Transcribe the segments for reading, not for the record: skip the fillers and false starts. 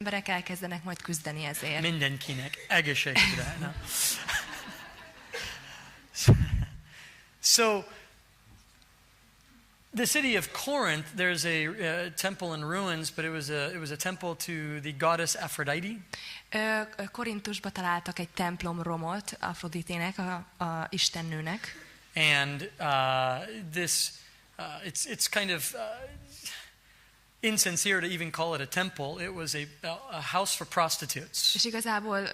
emberek elkezdenek majd küzdeni ezért. Mindenkinek egészségre. No? So, the city of Corinth, there's a temple in ruins, but it was a temple to the goddess Aphrodite. Korintusba találtak egy templom romot Afroditének, a istennőnek. And it's kind of insincere to even call it a temple. It was a house for prostitutes. És igazából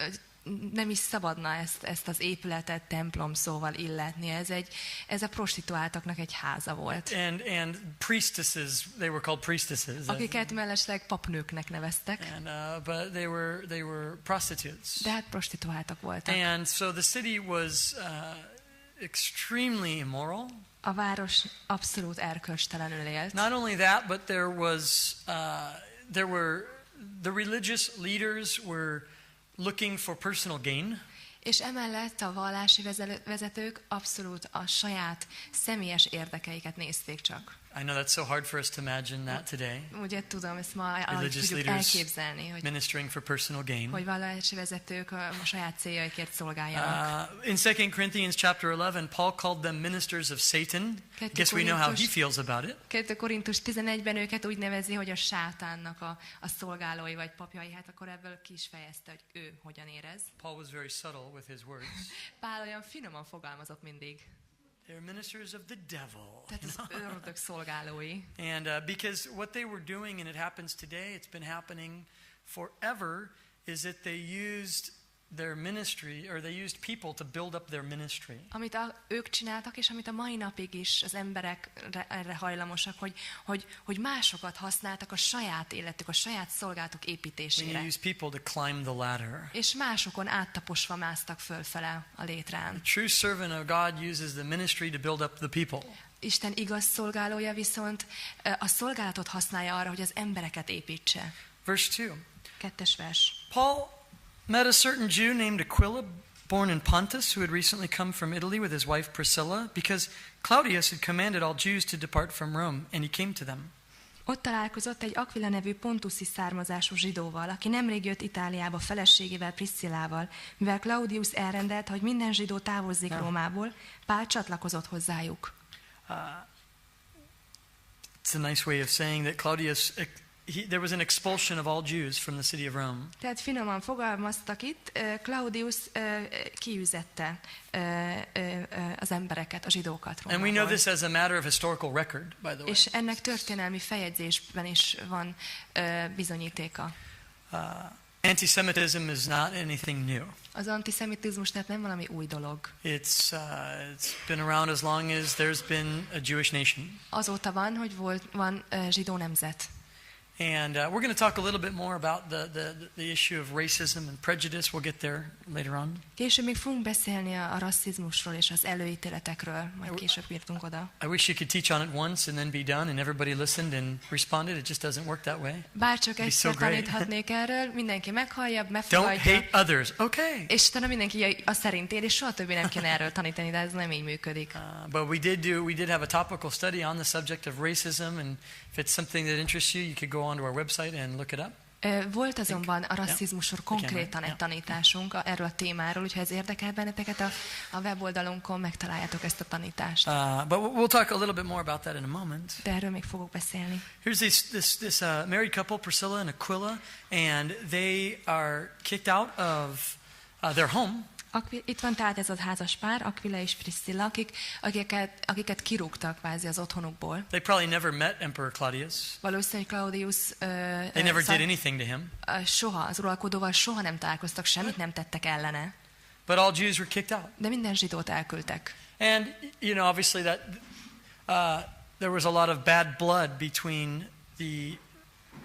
nem is szabadna ezt az épületet templom szóval illetni. Ez a prostituáltaknak egy háza volt. And priestesses, they were called priestesses. Akiket mellesleg papnőknek neveztek. And but they were prostitutes. De hát prostituáltak voltak. And so the city was extremely immoral. A város abszolút erkölcstelenül élt. Not only that, but there were the religious leaders were looking for personal gain. És emellett a vallási vezetők abszolút a saját személyes érdekeiket nézték csak. I know that's so hard for us to imagine that today. Ugye tudom, ezt ma Religious tudjuk leaders elképzelni, hogy ministering for personal gain. hogy vallási vezetők a saját céljaikért szolgáljanak. In 2 Corinthians chapter 11, Paul called them ministers of Satan. I guess we know how he feels about it. 2 Korintus 11-ben őket úgy nevezi, hogy a sátánnak a szolgálói vagy papjai. Hát akkor ebből ki is fejezte, hogy ő hogyan érez. Paul was very subtle with his words. Pál olyan finoman fogalmazott mindig. They're ministers of the devil. Tehát az ördög szolgálói. And because what they were doing, and it happens today, it's been happening forever, is that they used their ministry, or they used people to build up their ministry. Amit ők csináltak, és amit a mai napig is az emberek erre hajlamosak, hogy másokat használtak a saját életük, a saját szolgálatuk építésére. They used people to climb the ladder. És másokon áttaposva másztak fölfele a létrán. The true servant of God uses the ministry to build up the people. Isten igaz szolgálója viszont a szolgálatot használja arra, hogy az embereket építse. Verse 2. 2. vers. Paul met a certain Jew named Aquila, born in Pontus, who had recently come from Italy with his wife Priscilla, because Claudius had commanded all Jews to depart from Rome, and he came to them. Ott találkozott egy Aquila nevű pontuszi származású zsidóval, aki nemrég jött Itáliába feleségével, Priscillával, mivel Claudius elrendelte, hogy minden zsidó távozzék Rómából, Pál csatlakozott hozzájuk. It's a nice way of saying that Claudius, there was an expulsion of all Jews from the city of Rome. Tehát finoman fogalmaztak itt, Claudius kiüzette az embereket, a zsidókat Rómából. And we know this as a matter of historical record, by the way. És ennek történelmi feljegyzésben is van bizonyítéka. Antisemitism is not anything new. Az antiszemitizmus tehát nem valami új dolog. It's been around as long as there's been a Jewish nation. Azóta van, hogy van zsidó nemzet. And we're going to talk a little bit more about the issue of racism and prejudice. We'll get there later on. Később még fogunk beszélni a rasszizmusról és az előítéletekről, majd később írtunk oda. I wish you could teach on it once and then be done and everybody listened and responded. It just doesn't work that way. Bárcsak egyszer taníthatnék erről, mindenki meghallja, Don't megfogadja. hate others. Okay. És utána mindenki a szerint él, és soha többé nem kéne erről tanítani, de ez nem így működik. But we did have a topical study on the subject of racism, and if it's something that interests you, you could go onto our website and look it up. Volt azonban a rasszizmusról konkrétan egy tanításunk erről a témáról, úgyhogy ez érdekel benneteket, a weboldalunkon megtaláljátok ezt a tanítást. But we'll talk a little bit more about that in a moment. De erről még fogok beszélni. Here's this married couple, Priscilla and Aquila, and they are kicked out of their home. Itt van tehát ez a házas pár, Aquila és Priscilla, akiket kirúgtak kvázi az otthonukból. They probably never met Emperor Claudius. Valószínűleg Claudius They never did anything to him. Soha, az uralkodóval soha nem találkoztak, semmit nem tettek ellene. But all Jews were kicked out. De minden zsidót elküldtek. And obviously that there was a lot of bad blood between the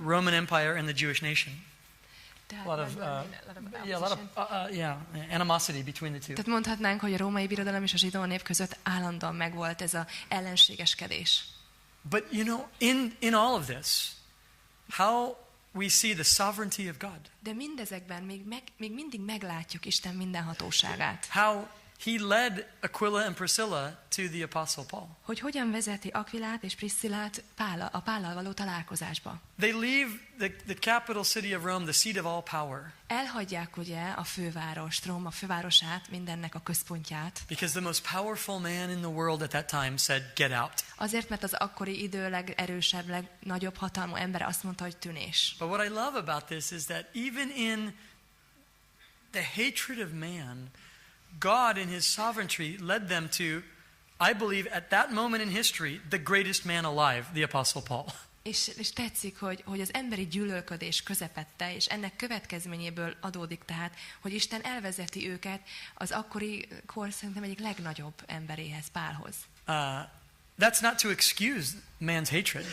Roman Empire and the Jewish nation. A lot of animosity between the two. Tehát mondhatnánk, hogy a római birodalom és a zsidó nép között állandóan megvolt ez a ellenségeskedés. But in all of this, how we see the sovereignty of God. De mindezekben még mindig meglátjuk Isten mindenhatóságát. How he led Aquila and Priscilla to the Apostle Paul. Hogy hogyan vezeti Aquilát és Priscillát a Pállal való találkozásba. They leave the capital city of Rome, the seat of all power. Elhagyják ugye a fővárost, Róma fővárosát, mindennek a központját. Because the most powerful man in the world at that time said, get out. Azért, mert az akkori idő legerősebb, legnagyobb hatalmú ember azt mondta, hogy tűnés. But what I love about this is that even in the hatred of man, God in his sovereignty led them to, I believe at that moment in history, the greatest man alive, the Apostle Paul. És tetszik, hogy az emberi gyűlölködés közepette, és ennek következményéből adódik tehát, hogy Isten elvezeti őket az akkori kor szerintem egyik legnagyobb emberéhez, Pálhoz. That's not to excuse man's hatred.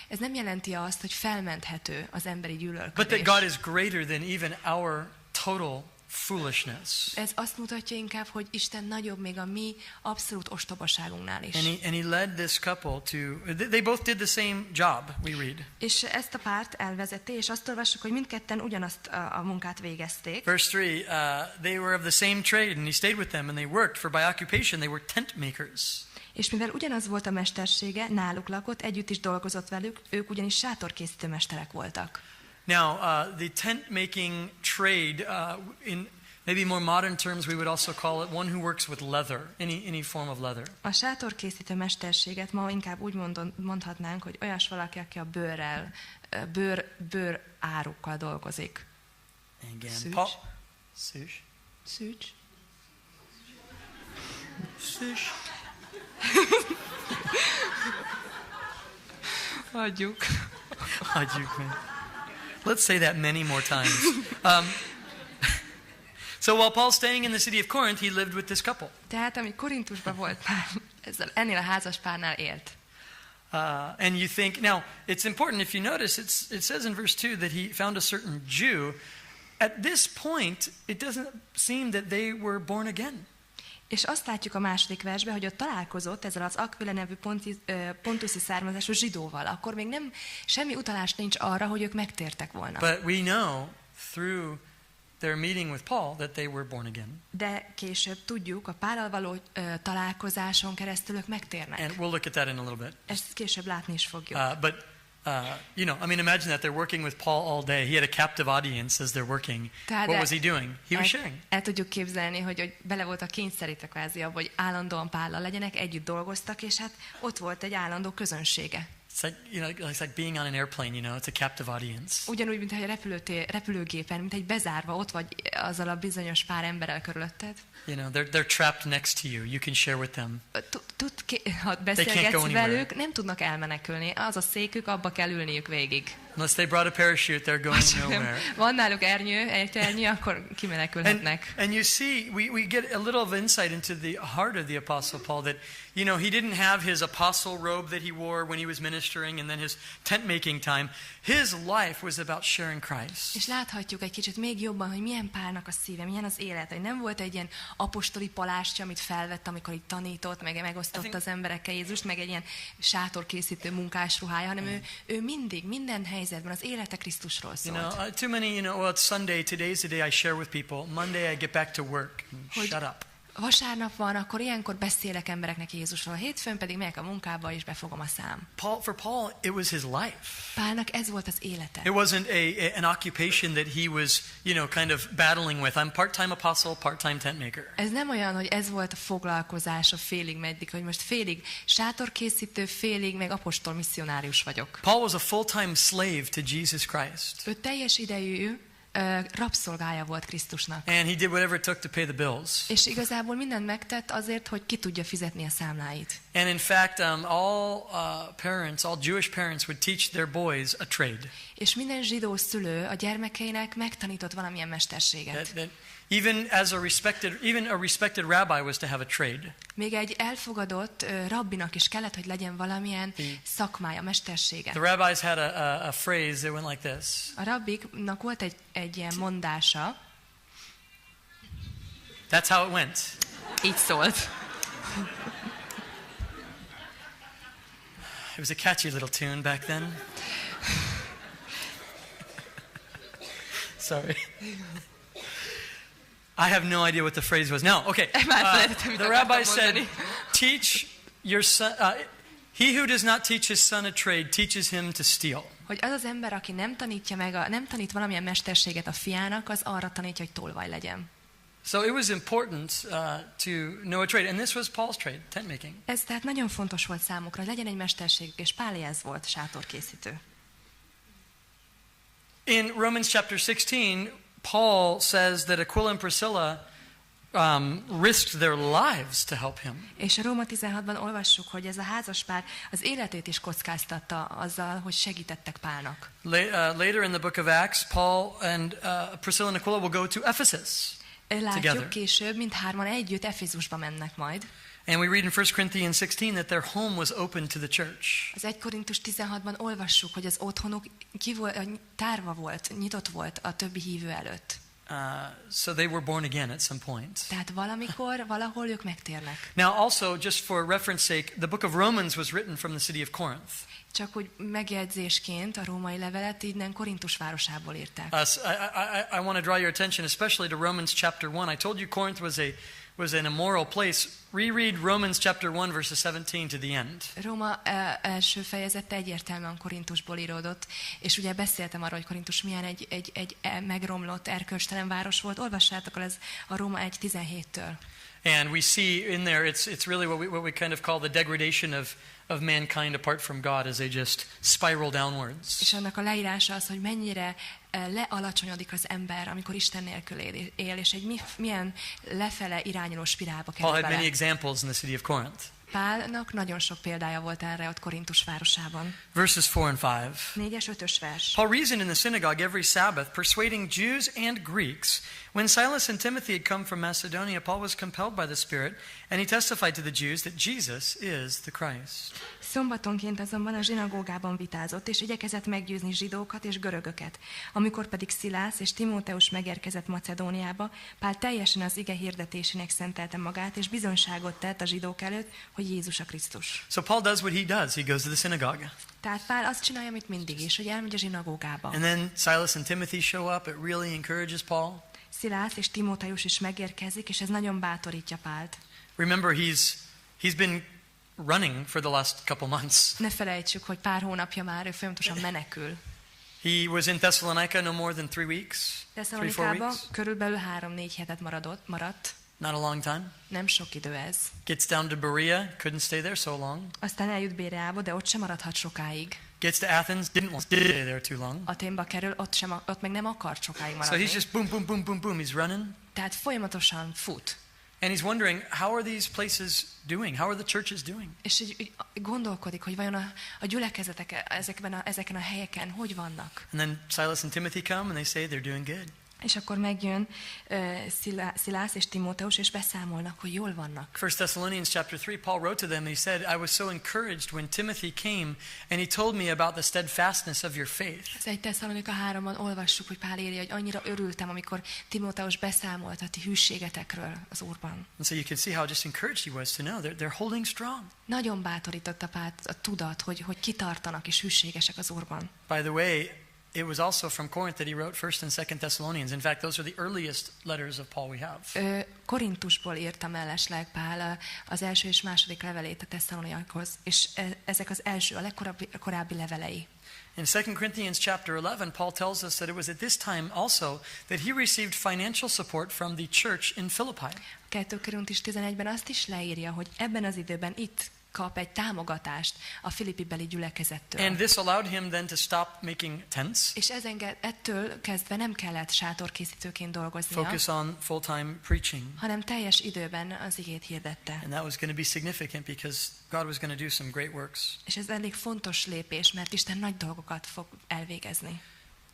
Ez nem jelenti azt, hogy felmenthető az emberi gyűlölködés. But that God is greater than even our total foolishness. Ez azt mutatja inkább, hogy Isten nagyobb még a mi abszolút ostobaságunknál is. And he led this couple to, they both did the same job, we read. És ezt a párt elvezette, és azt olvassuk, hogy mindketten ugyanazt a munkát végezték. Verse 3, they were of the same trade, and he stayed with them, and they worked, for by occupation they were tent makers. És mivel ugyanaz volt a mestersége, náluk lakott, együtt is dolgozott velük, ők ugyanis sátorkészítő mesterek voltak. Now, the tent making trade, in maybe more modern terms, we would also call it one who works with leather, any form of leather. A sátorkészítő mesterséget ma inkább úgy mondhatnánk, hogy olyas valaki, aki a bőrrel, bőr árukkal dolgozik. Again, Szűcs. Szűcs. Szűcs. Hagyjuk. Hagyjuk meg. Let's say that many more times. So while Paul's staying in the city of Corinth, he lived with this couple. Tehát, ami Korintusban volt Pál, ennél a házas párnál élt. And you think, now, it's important, if you notice, it says in verse 2 that he found a certain Jew. At this point, it doesn't seem that they were born again. És azt látjuk a második versben, hogy ott találkozott ezzel az Aquila nevű pontuszi származású zsidóval. Akkor még nem, semmi utalás nincs arra, hogy ők megtértek volna. But we know through their meeting with Paul that they were born again. De később tudjuk, a Pállal való találkozáson keresztül ők megtérnek. And we'll look at that in a little bit. Ezt később látni is fogjuk. You know, I mean, imagine that they're working with Paul all day. He had a captive audience as they're working. What was he doing? He was sharing. El tudjuk képzelni, hogy bele voltak kényszerítve kvázi abba, hogy állandóan Pállal legyenek, együtt dolgoztak, és hát ott volt egy állandó közönsége. It's like, you know, it's like being on an airplane, you know, it's a captive audience. Ugyanúgy, mint egy repülőgépen, mint egy bezárva, ott vagy azzal a bizonyos pár emberrel körülötted. You know, they're trapped next to you. You can share with them. Ha beszélgetsz velük, nem tudnak elmenekülni. Az a székük, abba kell ülniük végig. Unless they brought a parachute, they're going nowhere. Van náluk ernyő, akkor kimenekülhetnek. And you see, we get a little of insight into the heart of the Apostle Paul, that, you know, he didn't have his apostle robe that he wore when he was ministering and then his tent making time. His life was about sharing Christ. És láthatjuk egy kicsit még jobban, hogy milyen Pálnak a szíve, milyen az élet, hogy nem volt egy ilyen apostoli palástja, amit felvett, amikor itt tanított, meg megosztott az emberekkel Jézust, meg egy ilyen sátorkészítő munkás ruhája, hanem ő mindig, minden helyzetben az élete Krisztusról szólt. You know, too many, well, it's Sunday, today's the day I share with people. Monday I get back to work. Shut up. Vasárnap van, akkor ilyenkor beszélek embereknek Jézusról, hétfőn pedig megyek a munkába és befogom a szám. For Paul, it was his life. Pálnak ez volt az élete. It wasn't an occupation that he was, you know, kind of battling with. I'm part-time apostle, part-time tent maker. Ez nem olyan, hogy ez volt a foglalkozása félig meddig, hogy most félig sátorkészítő, félig meg apostol misszionárius vagyok. Paul was a full-time slave to Jesus Christ. Ő teljes idejű rabszolgája volt Krisztusnak. And he did whatever it took to pay the bills. És igazából mindent megtett azért, hogy ki tudja fizetni a számláit. And in fact, all Jewish parents would teach their boys a trade. És minden zsidó szülő a gyermekeinek megtanított valamilyen mesterséget. That even a respected rabbi was to have a trade. Még egy elfogadott rabbinak is kellett, hogy legyen valamilyen szakmája, mestersége. The rabbis had a phrase that went like this. A rabbiknak volt egy ilyen mondása. That's how it went. Így szólt. It was a catchy little tune back then. I have no idea what the phrase was. No, okay. The rabbi said, teach your son, he who does not teach his son a trade teaches him to steal. Hogy az az ember, aki nem tanít valamilyen mesterséget a fiának, az arra tanítja, hogy tolvaj legyen. So it was important to know a trade, and this was Paul's trade, tent making. Ez tehát nagyon fontos volt számukra, hogy legyen egy mesterségük, és Pálé ez volt, sátorkészítő. In Romans chapter 16, Paul says that Aquila and Priscilla risked their lives to help him. És a Róma 16-ban olvassuk, hogy ez a házaspár az életét is kockáztatta azzal, hogy segítettek Pálnak. Later in the book of Acts, Paul and Priscilla and Aquila will go to Ephesus. Látjuk később, mindhárman együtt Efézusba mennek majd. And we read in 1 Corinthians 16 that their home was open to the church. Az 1 Korintus 16-ban olvassuk, hogy az otthonuk tárva volt, nyitott volt a többi hívő előtt. So they were born again at some point. Tehát valamikor, valahol ők megtérnek. Now also, just for reference sake, the book of Romans was written from the city of Corinth. Csak úgy megjegyzésként a római levelet innen Korintus városából írták. I want to draw your attention especially to Romans chapter 1. I told you Corinth was an immoral place. Reread Romans chapter 1 verses 17 to the end. Róma első fejezete egyértelműen Korintusból íródott, és ugye beszéltem arról, hogy Korintus milyen egy megromlott, erkölcstelen város volt. Olvassátok el, ez a Róma 1:17-től. And we see in there it's really what we kind of call the degradation of mankind apart from God as they just spiral downwards. És annak a leírása az, hogy mennyire lealacsonyodik az ember, amikor Isten nélkül él, és egy milyen lefele irányuló spirálba kerül Paul bele. had many examples in the city of Corinth. Pálnak nagyon sok példája volt erre ott Korintus városában. Verses 4 and 5. 4-es, 5-ös vers. Paul reasoned in the synagogue every Sabbath, persuading Jews and Greeks. When Silas and Timothy had come from Macedonia, Paul was compelled by the Spirit, and he testified to the Jews that Jesus is the Christ. Szombatonként azonban a zsinagógában vitázott, és igyekezett meggyőzni zsidókat és görögöket. Amikor pedig Szilász és Timóteus megérkezett Macedóniába, Pál teljesen az ige hirdetésének szentelte magát, és bizonyságot tett a zsidók előtt, hogy Jézus a Krisztus. So Paul does what he does. He goes to the synagogue. Tehát Pál azt csinálja, amit mindig is, hogy elmegy a zsinagógába. And then Silas and Timothy show up. It really encourages Paul. Szilász és Timóteus is megérkezik, és ez nagyon bátorítja Pált. Remember, he's been running for the last couple months. Ne felejtsük, hogy pár hónapja már ő folyamatosan menekül. He was in Thessalonica no more than 3 weeks. 3-4 weeks. Körülbelül 3-4 hetet maradt. Not a long time. Nem sok idő ez. Gets down to Berea, couldn't stay there so long. Aztán eljut Béreába, de ott sem maradhat sokáig. Gets to Athens, didn't want to stay there too long. Athénba kerül, ott meg nem akart sokáig maradni. So he's just boom, boom, boom, boom, boom. He's running. Tehát folyamatosan fut. And he's wondering, how are these places doing? How are the churches doing? És így gondolkodik, hogy vajon a gyülekezetek ezeken a helyeken hogy vannak. And then Silas and Timothy come and they say they're doing good. És akkor megjön Szilász és Timóteus, és beszámolnak, hogy jól vannak. 1 Thessalonians chapter 3, Paul wrote to them and he said, I was so encouraged when Timothy came and he told me about the steadfastness of your faith. Az 1 Tesszalonika 3-ban olvassuk, hogy Pál írja, hogy annyira örültem, amikor Timóteus beszámolt a ti hűségetekről az Úrban. And so you can see how just encouraged he was to know they're holding strong. Nagyon bátorította Pált a tudat, hogy kitartanak és hűségesek az Úrban. By the way, it was also from Corinth that he wrote 1 and 2 Thessalonians. In fact, those are the earliest letters of Paul we have. Korintusból írta mellesleg Pál az első és második levelét a tesszaloniaiakhoz, és ezek az első, a legkorábbi levelei. In 2 Corinthians chapter 11, Paul tells us that it was at this time also that he received financial support from the church in Philippi. 2 Korintus 11-ben azt is leírja, hogy ebben az időben itt kap egy támogatást a Filippi-beli gyülekezettől. And this allowed him then to stop making tents. És ettől kezdve nem kellett sátorkészítőként dolgoznia. Focus on full-time preaching. Hanem teljes időben az igét hirdette. And that was going to be significant because God was going to do some great works. És ez elég fontos lépés, mert Isten nagy dolgokat fog elvégezni.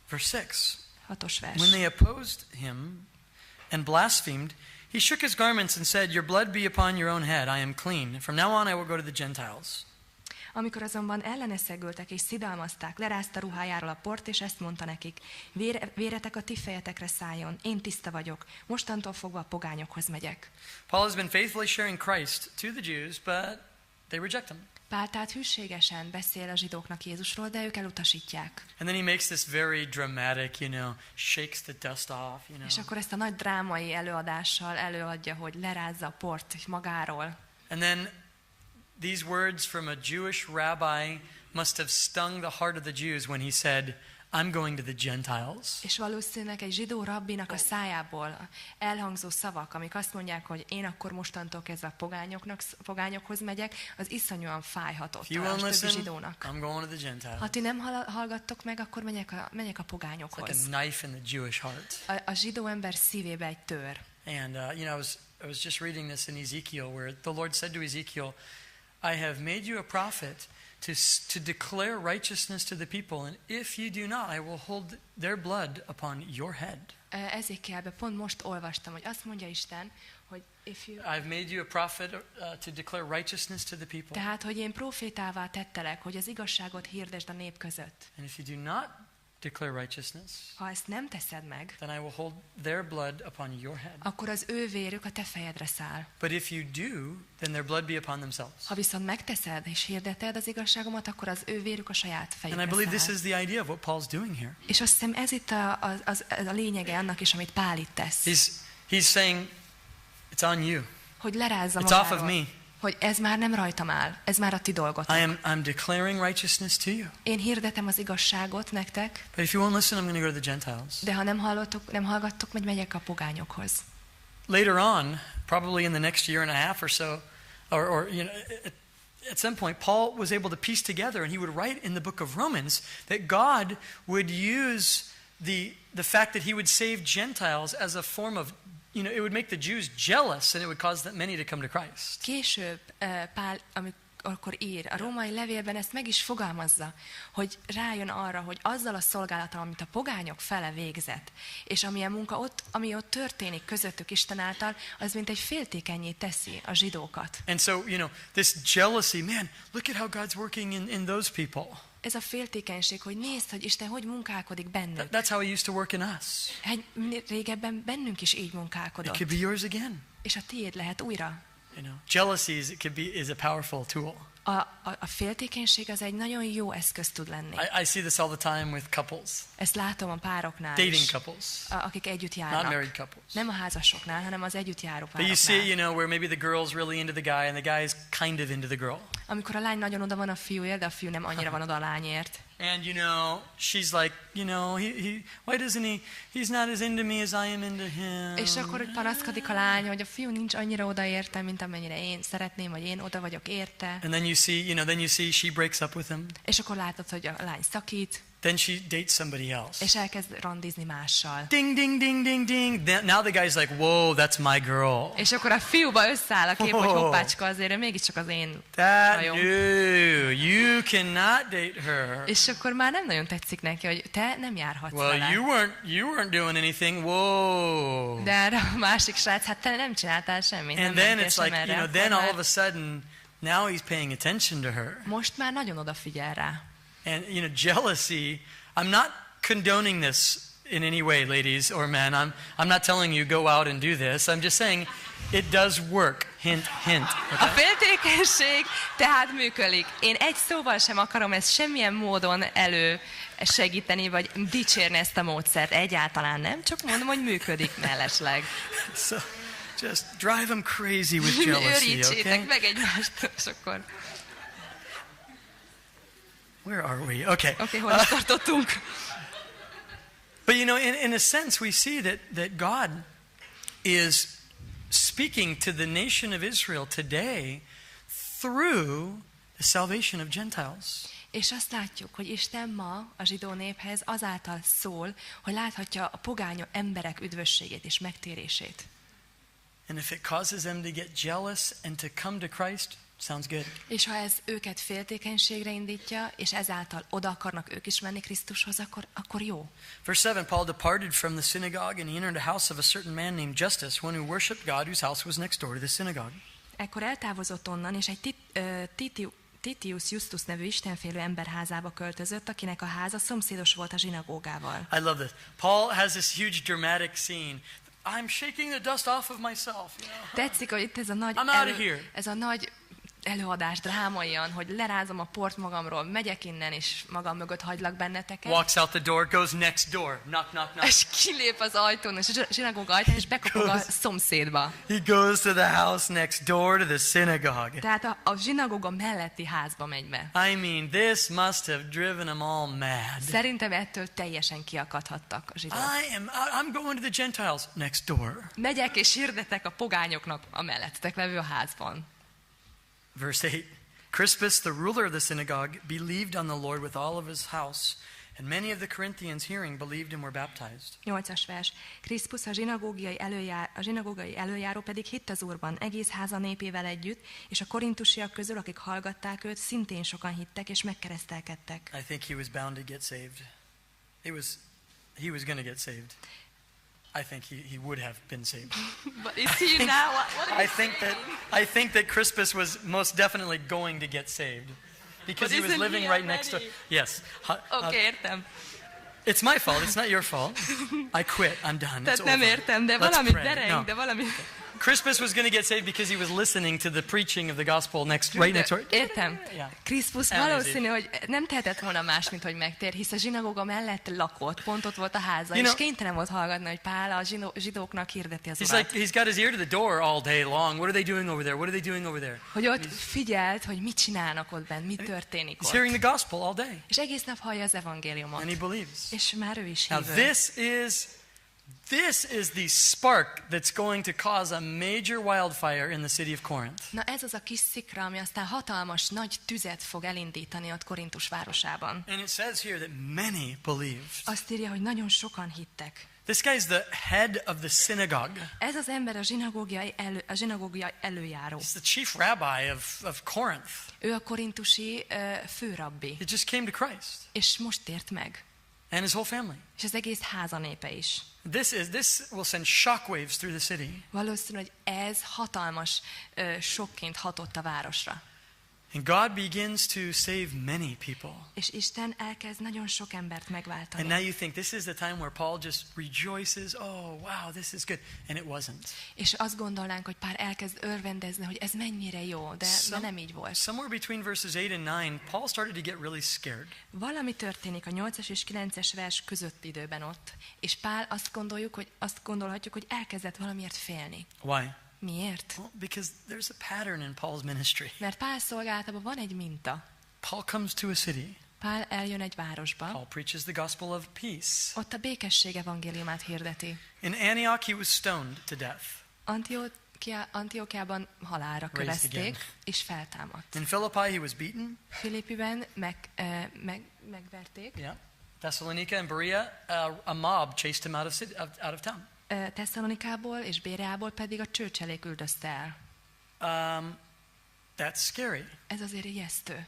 Verse 6. 6-os vers. When they opposed him and blasphemed, he shook his garments and said, your blood be upon your own head, I am clean. From now on I will go to the Gentiles. Amikor azonban ellene szegültek és szidalmazták, lerázta ruhájáról a port, és ezt mondta nekik, véretek a ti fejetekre szálljon, én tiszta vagyok, mostantól fogva a pogányokhoz megyek. Paul has been faithfully sharing Christ to the Jews, but they reject him. Pál tehát hűségesen beszél a zsidóknak Jézusról, de ők elutasítják. And then he makes this very dramatic, shakes the dust off, És akkor ezt a nagy drámai előadással előadja, hogy lerázza a port magáról. And then these words from a Jewish rabbi must have stung the heart of the Jews when he said, I'm going to the Gentiles. És valószínűleg egy zsidó rabbinak a szájából elhangzó szavak, amik azt mondják, hogy én akkor mostantól kezdve a pogányokhoz megyek, az iszonyúan fájhatott a többi zsidónak. I'm going to the Gentiles. Ha ti nem hallgattok meg, akkor megyek a pogányokhoz. It's like a knife in the Jewish heart. A zsidó ember szívébe egy tör. And I was just reading this in Ezekiel, where the Lord said to Ezekiel, I have made you a prophet to declare righteousness to the people, and if you do not, I will hold their blood upon your head. Ezékielben pont most olvastam, hogy azt mondja Isten, hogy I've made you a prophet to declare righteousness to the people. Tehát, hogy én profétává tettelek, hogy az igazságot hirdesd a nép között. And if you do not declare righteousness, ha ezt nem teszed meg, then I will hold their blood upon your head. Akkor az ő vérük a te fejedre száll. But if you do, then their blood be upon themselves. Ha viszont megteszed és hirdeted az igazságomat, akkor az ő vérük a saját fejükre And I believe this is the idea of what Paul's doing here. És azt hiszem ez itt a lényege annak is, amit Pál itt tesz. He's saying, it's on you. Hogy lerázza it's magáról. Off of me. Hogy ez már nem rajtam áll, ez már a ti dolgotok. I'm declaring righteousness to you. Én hirdetem az igazságot nektek. But if you won't listen, I'm going to go to the Gentiles. De ha nem hallgattok, megyek a pogányokhoz. Later on, probably in the next year and a half or so, or at some point, Paul was able to piece together, and he would write in the book of Romans that God would use the fact that he would save Gentiles as a form of, it would make the Jews jealous, and it would cause many to come to Christ. Később Pál, amikor ír, a római levélben ezt meg is fogalmazza, hogy rájön arra, hogy azzal a szolgálattal, amit a pogányok fele végzett, és amilyen munka ami ott történik közöttük Isten által, az mint egy féltékennyé teszi a zsidókat. And so, this jealousy, man, look at how God's working in those people. Ez a féltékenység, hogy nézd, hogy Isten hogy munkálkodik bennünk. That's how he used to work in us. Régebben bennünk is így munkálkodott. It could be yours again. És a tiéd lehet újra. Jealousy is a powerful tool. A féltékenység az egy nagyon jó eszköz tud lenni. I see this all the time with couples. Ezt látom a pároknál dating is. Couples. Akik együtt járnak. Not married couples. Nem a házasoknál, hanem az együtt járó pároknál. But you see, where maybe the girl's really into the guy and the guy is kind of into the girl. Amikor a lány nagyon oda van a fiúért, de a fiú nem annyira van oda a lányért. And she's like, why doesn't he's not as into me as I am into him. És akkor panaszkodik a lány, hogy a fiú nincs annyira oda érte, mint amennyire én szeretném, vagy én oda vagyok érte. And then you see she breaks up with him. És akkor látod, hogy a lány szakít. Then she dates somebody else. És elkezd randizni mással. Ding, ding, ding, ding, ding. Now the guy's like, whoa, that's my girl. És akkor a fiúba összeáll a kép, hogy hoppácska, azért mégiscsak az én rajom. You cannot date her. És akkor már nem nagyon tetszik neki, hogy te nem járhatsz vele. You weren't doing anything. Whoa. De a másik srác, hát te nem csináltál semmit. And then it's like, then all of a sudden, now he's paying attention to her. Most már nagyon odafigyel rá. And jealousy, I'm not condoning this in any way, ladies or men. I'm not telling you go out and do this. I'm just saying it does work. Hint, hint. Okay? A féltékenység tehát működik. Én egy szóval sem akarom ezt semmilyen módon segíteni, vagy dicsérni ezt a módszert. Egyáltalán nem, csak mondom, hogy működik mellesleg. So, just drive them crazy with jealousy, okay? Meg egymást, és akkor... Where are we? Okay. Okay, hol tartottunk? But in a sense, we see that God is speaking to the nation of Israel today through the salvation of Gentiles. És azt látjuk, hogy Isten ma a zsidó néphez azáltal szól, hogy láthatja a pogány emberek üdvösségét és megtérését. And if it causes them to get jealous and to come to Christ, sounds good. És ha ez őket féltékenységre indítja, és ezáltal oda akarnak ők is menni Krisztushoz, akkor jó. Verse 7, Paul departed from the synagogue and he entered a house of a certain man named Justus, one who worshipped God, whose house was next door to the synagogue. Ekkor eltávozott onnan, és egy Titius Justus nevű istenfélő ember házába költözött, akinek a háza szomszédos volt a zsinagógával. I love this. Paul has this huge dramatic scene. I'm shaking the dust off of myself. Tetszik, hogy itt ez a nagy előadás drámaian, hogy lerázom a port magamról, megyek innen, és magam mögött hagylak benneteket. Walks out the door, goes next door, knock, knock, knock. És kilép az ajtón, és a zsinagóga ajtón, és bekopog a szomszédba. He goes to the house next door to the synagogue. Tehát a zsinagóga melletti házba megy be. I mean, this must have driven them all mad. Szerintem ettől teljesen kiakadhattak a zsidók. I'm going to the Gentiles next door. Megyek és hirdetek a pogányoknak a mellettek levő a házban. Verse 8. Crispus, the ruler of the synagogue, believed on the Lord with all of his house, and many of the Corinthians hearing believed and were baptized. 8-as vers. Krisztus a zsinagógai előjáró pedig hitt az Úrban, egész háza népével együtt, és a korintusiak közül, akik hallgatták őt, szintén sokan hittek és megkeresztelkedtek. I think he was bound to get saved. He was going to get saved. I think he would have been saved. But is he now? I think that Crispus was most definitely going to get saved because he was living right next door. Yes. Okay, értem. It's my fault. It's not your fault. I quit. I'm done. It's Tehát nem over. értem, de Let's valamit pray. dereng, de valami... Crispus was going to get saved because he was listening to the preaching of the gospel right next door. Értem. Yeah. Krisztus valószínű, hogy nem tehetett volna más, mint hogy megtér, hisz a zsinagóga mellett lakott, pont ott volt a háza, és kénytelen volt hallgatni, hogy Pál a zsidóknak hirdeti az Urat. He's got his ear to the door all day long. What are they doing over there? What are they doing over there? Hogy ott figyelt, hogy mit csinálnak ott bent, mi történik He's ott. hearing the gospel all day. És egész nap hallja az evangéliumot. And he believes. És már ő is Now hívő. this is the spark that's going to cause a major wildfire in the city of Corinth. Na ez az a kis szikra, ami aztán hatalmas, nagy tüzet fog elindítani ott Korintus városában. And it says here that many believed. Azt írja, hogy nagyon sokan hittek. This guy's the head of the synagogue. Ez az ember a zsinagógia előjáró. He's the chief rabbi of Corinth. Ő a korintusi főrabbi. He just came to Christ. És most tért meg. And his whole family. És az egész háza népe is. This will send shockwaves through the city. Valószínű, hogy ez hatalmas sokként hatott a városra. And God begins to save many people. És Isten elkezd nagyon sok embert megváltani. And now you think this is the time where Paul just rejoices, oh wow, this is good. And it wasn't. És azt gondolnánk, hogy Pál elkezd örvendezni, hogy ez mennyire jó, de nem így volt. Somewhere between verses 8 and 9, Paul started to get really scared. Valami történik a 8-as és 9-es vers közötti időben ott, és Pál azt gondolhatjuk, hogy elkezdett valamiért félni. Why? Miért? Well, because there's a pattern in Paul's ministry. Mert Pál szolgálatában van egy minta. Paul comes to a city. Pál eljön egy városba. Paul preaches the gospel of peace. Ott a békesség evangéliumát hirdeti. In Antioch he was stoned to death. Antiochiában halálra kövezték, és feltámadt. In Philippi he was beaten. Filippiben megverték. Yeah. Thessalonica and Berea, a mob chased him out of town. Tesszalonikából és Béreából pedig a csőcselék üldözte el. That's scary. Ez azért ijesztő.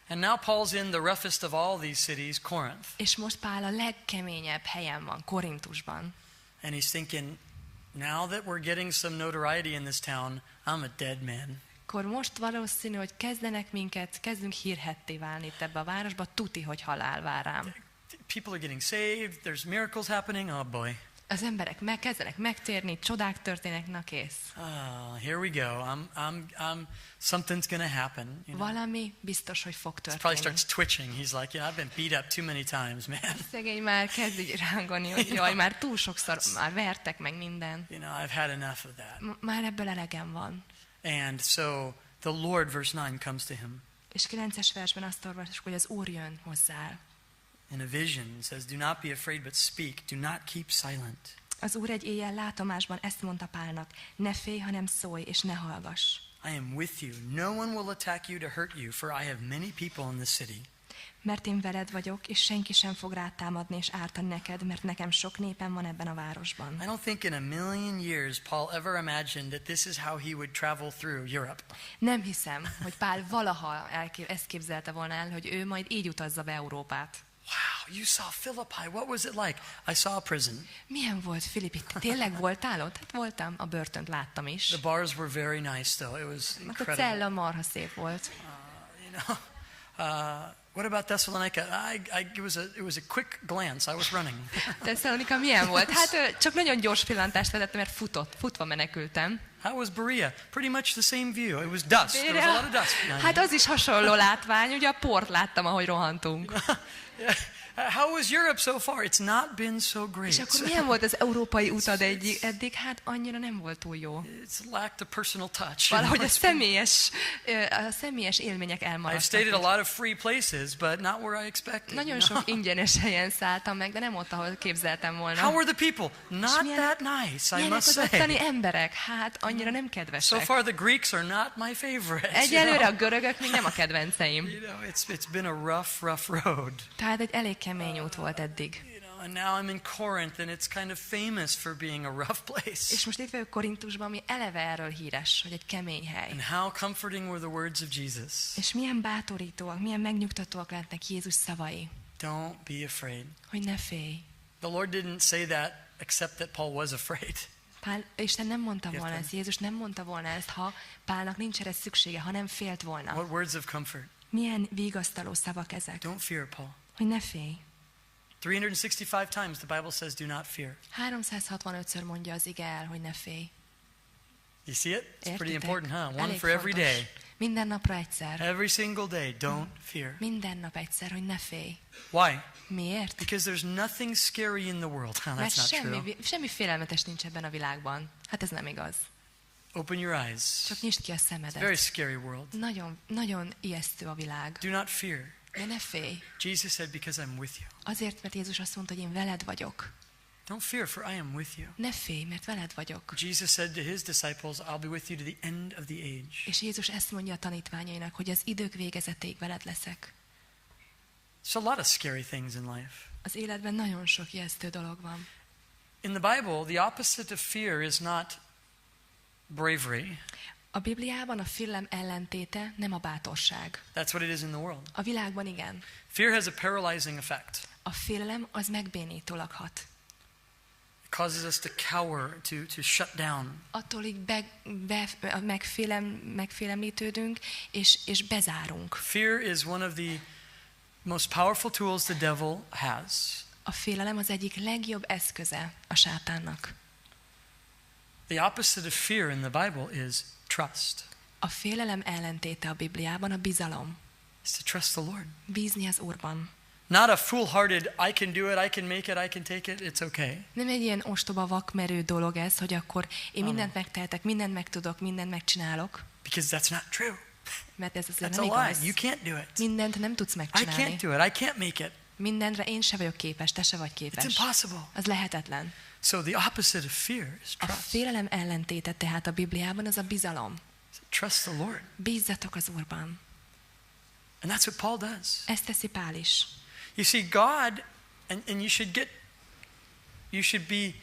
And now Paul's in the roughest of all these cities, Corinth. És most Pál a legkeményebb helyen van, Korintusban. And he's thinking, now that we're getting some notoriety in this town, I'm a dead man. Akkor most valószínű, hogy kezdünk hírhetté válni itt ebbe a városba, tuti, hogy halál vár rám. People are getting saved, there's miracles happening, oh boy. Az emberek kezdenek megtérni, csodák történnek, na kész. Here we go. Something's going to happen. You know? Valami biztos, hogy fog történni. Probably starts twitching. He's like, I've been beat up too many times, man. Szegény már kezd így rángani, hogy jaj, már túl sokszor, már vertek meg minden. You know, I've had enough of that. Már ebből elegem van. And so the Lord, verse 9, comes to him. És 9-es versben azt olvasjuk, hogy az Úr jön hozzá. In a vision, says, do not be afraid, but speak. Do not keep silent. Az Úr egy éjjel látomásban ezt mondta Pálnak, ne félj, hanem szólj, és ne hallgass. I am with you. No one will attack you to hurt you, for I have many people in the city. Mert én veled vagyok, és senki sem fog rád támadni és ártani neked, mert nekem sok népem van ebben a városban. I don't think in a million years Paul ever imagined that this is how he would travel through Europe. Nem hiszem, hogy Pál valaha ezt képzelte volna el, hogy ő majd így utazza be Európát. Wow, you saw Philippi. What was it like? I saw a prison. Milyen volt Filippi? Tényleg voltál ott? Hát voltam, a börtönt láttam is. The bars were very nice though. It was incredible. A cella marha szép volt. What about Thessalonica? It was a quick glance. I was running. Tesszalonika milyen volt? Hát csak nagyon gyors pillantást vetettem, mert futva menekültem. How was Berea? Pretty much the same view. It was dust. There was a lot of dust. Hát az is hasonló látvány, ugye a port láttam, ahogy rohantunk. How was Europe so far? It's not been so great. És akkor milyen volt az európai utad eddig? Hát annyira nem volt túl jó. It's lacked a personal touch. Valahogy a személyes élmények I've elmaradtak. stayed at a lot of free places, but not where I expected. Nagyon sok ingyenes helyen szálltam meg, de nem ott, ahol képzeltem volna. How were the people? Not that nice, I must az ottani say. emberek? Hát annyira nem So kedvesek. far the Greeks are not my favorites. Egyelőre a görögök még nem a kedvenceim. You know, it's been a rough road. Tehát egy elég kemény út volt eddig. You know, and now I'm in Corinth, and it's kind of famous for being a rough place. És most itt vagyok Korintusban, ami eleve erről híres, hogy egy kemény hely. And how comforting were the words of Jesus. És milyen bátorítóak, milyen megnyugtatóak lehetnek Jézus szavai. Don't be afraid. Hogy ne félj. The Lord didn't say that except that Paul was afraid. Isten nem mondta volna ezt, Jézus nem mondta volna ezt, ha Pálnak nincs erre szüksége, ha nem félt volna. What words of comfort. Milyen vigasztaló szavak ezek. Don't fear, Paul. Hogy ne félj. 365 times the Bible says do not fear. 365-ször mondja az ige el, hogy ne félj. You see it? It's pretty important, huh? One Elég for every fontos. day. Minden napra egyszer. Every single day, don't fear. Minden nap egyszer, hogy ne félj. Why? Miért? Because there's nothing scary in the world. That's Mert not true. semmi félelmetes nincs ebben a világban. Hát ez nem igaz. Open your eyes. Csak nyisd ki a It's a very szemedet. scary world. Nagyon ijesztő a világ. Do not fear. De ne félj. Jesus said, because I'm with you. Azért, mert Jézus azt mondta, hogy én veled vagyok. Don't fear, for I am with you. Ne félj, mert veled vagyok. Jesus said to his disciples, I'll be with you to the end of the age. És Jézus ezt mondja a tanítványainak, hogy az idők végezetéig veled leszek. There's a lot of scary things in life. Az életben nagyon sok ijesztő dolog van. In the Bible, the opposite of fear is not bravery. A Bibliában a félelem ellentéte nem a bátorság. That's what it is in the world. A világban igen. Fear has a paralyzing effect. A félelem az megbénítólag hat. It causes us to cower, to shut down. Attól így megfélemlítődünk, és bezárunk. Fear is one of the most powerful tools the devil has. A félelem az egyik legjobb eszköze a sátánnak. The opposite of fear in the Bible is trust. A félelem ellentéte a Bibliában a bizalom. It's to trust the Lord. Bízni az Úrban. Not a foolhardy, I can do it, I can make it, I can take it, it's okay. Nem egy ilyen ostoba vakmerő dolog ez, hogy akkor én mindent megtehetek, mindent megtudok, mindent megcsinálok. Because that's not true. Mert ez azért That's nem a igaz. lie. You can't do it. Mindent nem tudsz I megcsinálni. can't do it. I can't make it. Mindenre én se vagyok képes, te se vagy It's képes. impossible. Az lehetetlen. So the opposite of fear is A trust. félelem ellentéte tehát a Bibliában az a bizalom. Trust the Lord. Bízzatok az Úrban. And that's what Paul does. Ezt teszi Pál is. You see, God, and you should be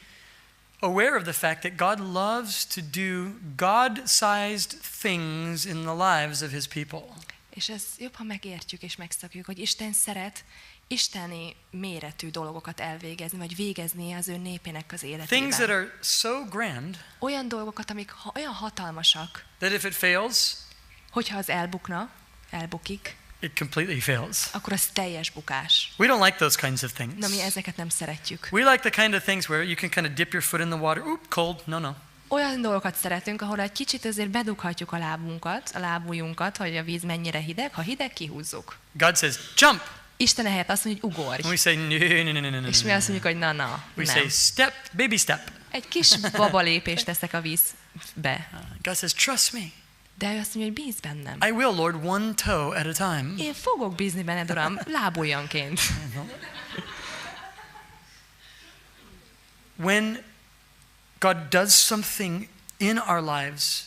aware of the fact that God loves to do God-sized things in the lives of his people. És ez jobb, ha megértjük és megszokjuk, hogy Isten szeret isteni méretű dolgokat elvégezni, vagy végezni az ő népének az Things that életében. are so grand Olyan dolgokat, amik olyan hatalmasak, that if it fails, hogyha az elbukik, it completely fails. akkor az teljes bukás. We don't like those kinds of things. Na, mi ezeket nem szeretjük. We like the kind of things where you can kind of dip your foot in the water. Oop, cold. No. Olyan dolgokat szeretünk, ahol egy kicsit azért bedughatjuk a lábujjunkat, hogy a víz mennyire hideg, ha hideg, kihúzzuk. God says, jump. Isten ehelyett azt mondja, hogy ugorj. And we say, no. És mi azt mondjuk, hogy na, We nem. say, step, baby step. Egy kis baba lépést teszek a vízbe. God says, trust me. De ő azt mondja, hogy bíz bennem. I will, Lord, one toe at a time. Én fogok bízni benned, Uram, lábujjanként. When God does something in our lives,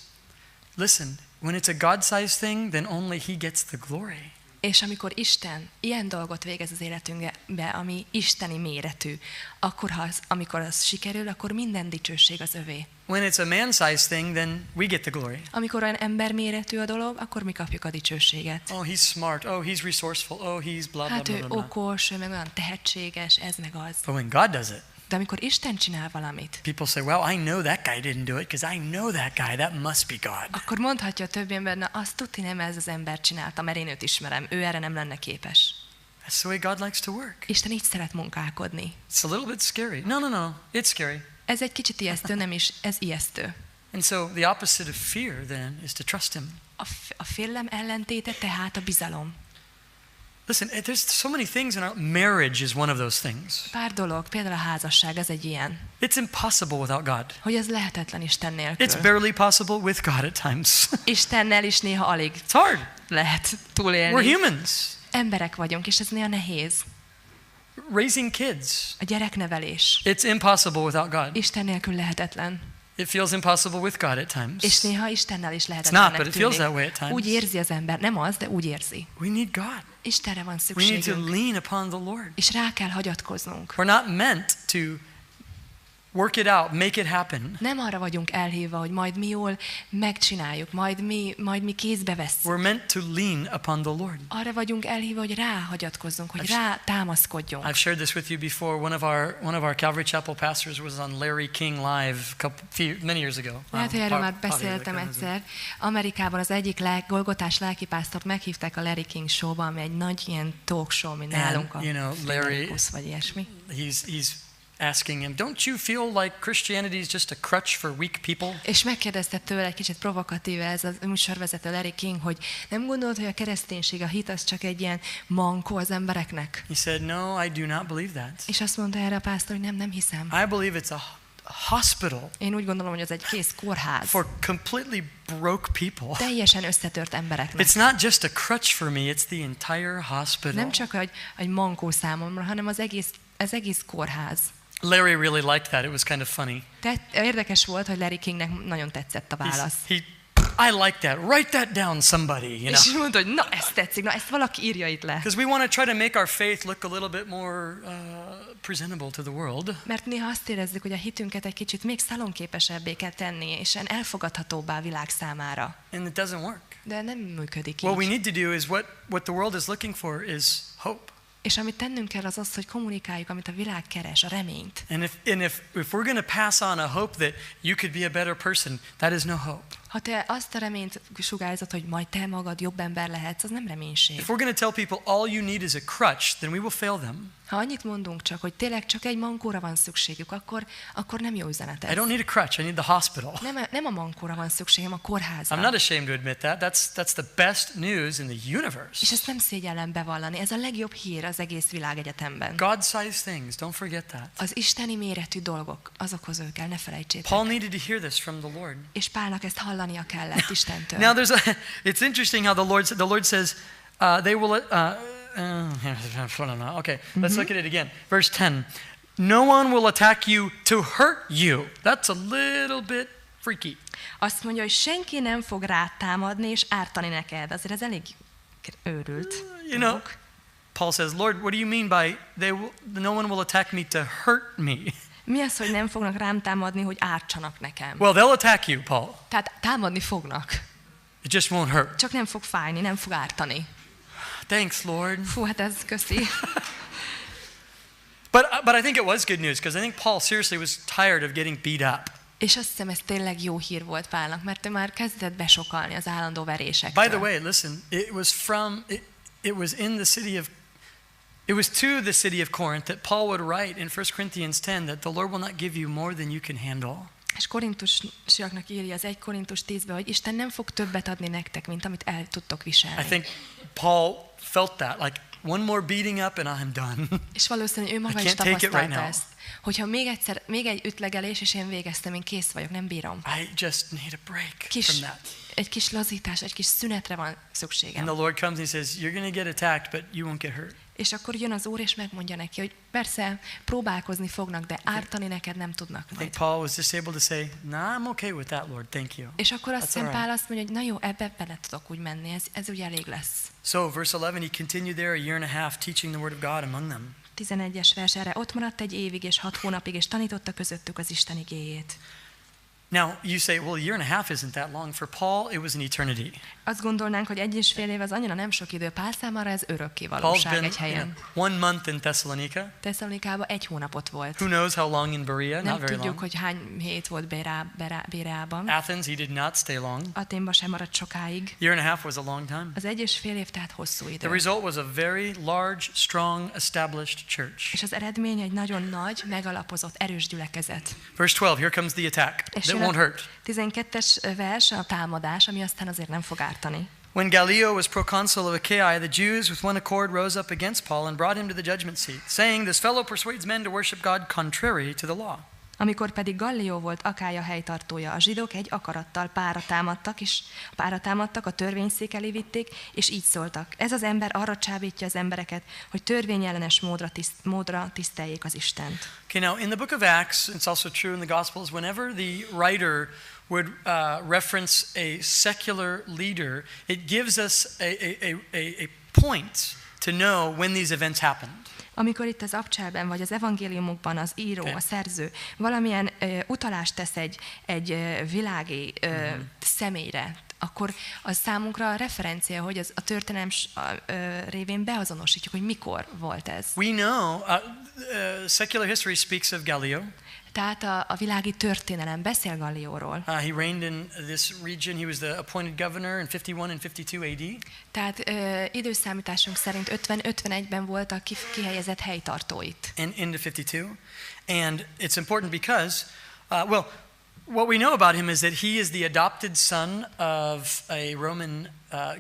listen, when it's a God-sized thing, then only He gets the glory. És amikor Isten ilyen dolgot végez az életünkbe, ami isteni méretű, akkor amikor az sikerül, akkor minden dicsőség az övé. When it's a man-sized thing, then we get the glory. Amikor olyan emberméretű a dolog, akkor mi kapjuk a dicsőséget. Oh, he's smart. Oh, he's resourceful. Oh, he's blah, blah, Hát blah, ő blah, blah. okos, ő meg olyan tehetséges, ez meg az. But when God does it, De amikor Isten csinál valamit, people say, well, I know that guy didn't do it because I know that guy. That must be God. akkor mondhatja a többi ember, na azt tudni nem ez az ember csinálta, mert én őt ismerem, ő erre nem lenne képes. That's the way God likes to work. Isten így szeret munkálkodni. It's a little bit scary. No. It's scary. Ez egy kicsit ijesztő, nem is, ez ijesztő. And so the opposite of fear then is to trust him. A félelem ellentéte tehát a bizalom. Listen, there's so many things in our marriage is one of those things. Pár dolog, például a házasság, ez egy ilyen. It's impossible without God. Hogy ez lehetetlen Isten nélkül. It's barely possible with God at times. Istennel is néha alig. It's hard. Lehet túlélni. We're humans. Emberek vagyunk, és ez néha nehéz. Raising kids. A gyereknevelés. It's impossible without God. Isten nélkül lehetetlen. It feels impossible with God at times. És néha Istennel is It's lehetetlennek not, but it feels that way at times. Úgy érzi az ember, nem az, de úgy érzi. We need God. Istenre van We need to szükségünk. lean upon the Lord. És rá kell hagyatkoznunk. We're not meant to work it out, make it happen. Nem arra vagyunk elhívva, hogy majd mi jól megcsináljuk, majd mi kézbe vesszük. We're meant to lean upon the Lord. Arra vagyunk elhívva, hogy rá hagyatkozzunk, hogy rá támaszkodjunk. I've shared this with you before. One of our Calvary Chapel pastors was on Larry King Live many years ago. Lehet, hogy erről már beszéltem egyszer. Amerikában az egyik golgotás lelkipásztort meghívták a Larry King Show-ba, ami egy nagy ilyen talk show, mint nálunk a Larry, vagy ilyesmi. He's asking him, don't you feel like Christianity is just a crutch for weak people? És megkérdezte tőle egy kicsit provokatíve ez a műsorvezető Larry King, hogy nem gondolod, hogy a kereszténység, a hit az csak egy ilyen mankó az embereknek? He said, no, I do not believe that. És azt mondta erre a pásztor, hogy nem hiszem. I believe it's a hospital. Én úgy gondolom, hogy ez egy kész kórház. For completely broke people. Teljesen összetört embereknek. It's not just a crutch for me, it's the entire hospital. Nem csak egy mankó számomra, hanem az egész kórház. Larry really liked that. It was kind of funny. Érdekes volt, hogy Larry Kingnek nagyon tetszett a válasz. I like that. Write that down, somebody. You know? És mondta, hogy na, ezt tetszik, na, ezt valaki írja itt le. Because we want to try to make our faith look a little bit more presentable to the world. Mert néha azt érezzük, hogy a hitünket egy kicsit még szalonképesebbé kell tenni, és elfogadhatóbbá a világ számára. And it doesn't work. De nem működik így. What we need to do is what the world is looking for is hope. És amit tennünk kell az az, hogy kommunikáljuk, amit a világ keres, a reményt. And if we're going to pass on a hope that you could be a better person, that is no hope. Ha te azt a reményt sugárzod, hogy majd te magad jobb ember lehetsz, az nem reménység. If we're going to tell people all you need is a crutch, then we will fail them. Ha annyit mondunk csak, hogy tényleg csak egy mankóra van szükségük, akkor nem jó üzenet ez. I don't need a crutch, I need the hospital. Nem a mankóra van szükségem, a kórházra. I'm not ashamed to admit that. That's the best news in the universe. És ezt nem szégyellem bevallani. Ez a legjobb hír az egész világegyetemben. God-sized things, don't forget that. Az isteni méretű dolgok, azokhoz ő kell, ne felejtsétek. Paul needed to hear this from the Lord. És Pálnak ezt hallania kellett Istentől. Now it's interesting how the Lord says they will okay, let's look at it again. Verse 10. No one will attack you to hurt you. That's a little bit freaky. Azt mondja, hogy senki nem fog rád támadni és ártani neked. Azért ez elég őrült. You know, Paul says, Lord, what do you mean by no one will attack me to hurt me? Mi az, hogy nem fognak rám támadni, hogy ártsanak nekem? Well, they'll attack you, Paul. Tehát támadni fognak. It just won't hurt. Csak nem fog fájni, nem fog ártani. Thanks, Lord. Fú, hát ez köszi. But I think it was good news because I think Paul seriously was tired of getting beat up. És azt hiszem, ez tényleg jó hír volt Pálnak, mert ő már kezdett besokalni az állandó verésektől. By the way, listen, it was to the city of Corinth that Paul would write in 1 Corinthians 10 that the Lord will not give you more than you can handle. És korintusiaknak írja az 1 Korintus 10-ben, hogy Isten nem fog többet adni nektek, mint amit el tudtok viselni. I think Paul felt that, like one more beating up and I'm done. És valószínűleg ő maga is tapasztalta ezt. Hogyha még egy ütlegelés, és én végeztem, én kész vagyok, nem bírom. I just need a break from that. Egy kis lazítás, egy kis szünetre van szükségem. And the Lord comes and he says, you're going to get attacked, but you won't get hurt. És akkor jön az Úr, és megmondja neki, hogy persze próbálkozni fognak, de ártani neked nem tudnak I majd. think Paul was just able to say, nah, I'm okay with that, Lord, thank you. És akkor azt hiszem right. Pál azt mondja, hogy na jó, ebbe bele tudok úgy menni, ez ugye elég lesz. So, verse 11, he continued there a year and a half teaching the word of God among them. 11-es vers, erre ott maradt egy évig és 6 hónapig, és tanította közöttük az Isten igéjét. Now, you say, well, a year and a half isn't that long. For Paul, it was an eternity. Azt gondolnánk, hogy 1,5 év az annyira nem sok idő. Pál számára ez örökké valóság egy helyen. 1 month in Thessalonica. Tesszalonikában 1 hónapot volt. Who knows how long in Berea? Nem Not very tudjuk, long. hogy hány hét volt Béreában. Athens, he did not stay long. Aténban sem maradt sokáig. Year and a half was a long time. Az 1,5 év tehát hosszú idő. The result was a very large, strong, established church. És az eredmény egy nagyon nagy, megalapozott, erős gyülekezet. Verse 12, here comes the attack. És That won't hurt. 12-es vers a támadás, ami aztán azért nem fog ártani. When Gallio was proconsul of Achaia, the Jews with one accord rose up against Paul and brought him to the judgment seat, saying, "This fellow persuades men to worship God contrary to the law." Amikor pedig Gallió volt Akája helytartója, a zsidók egy akarattal pára támadtak, a törvényszék elé vitték, és így szóltak: ez az ember arra csábítja az embereket, hogy törvényellenes módra tiszteljék az Istent. Okay, now in the book of Acts, it's also true in the Gospels, whenever the writer would reference a secular leader, it gives us a point to know when these events happened. Amikor itt az abcselben vagy az evangéliumokban az író, a szerző valamilyen utalást tesz egy világi személyre, akkor az számunkra referencia, hogy a történelem révén beazonosítjuk, hogy mikor volt ez. We know secular history speaks of Gallio. Tehát a világi történelem beszél Gallióról. He reigned in this region. He was the appointed governor in 51 and 52 AD. Tehát időszámításunk szerint 50-51-ben volt a kihelyezett helytartóit. And into 52. And it's important because, what we know about him is that he is the adopted son of a Roman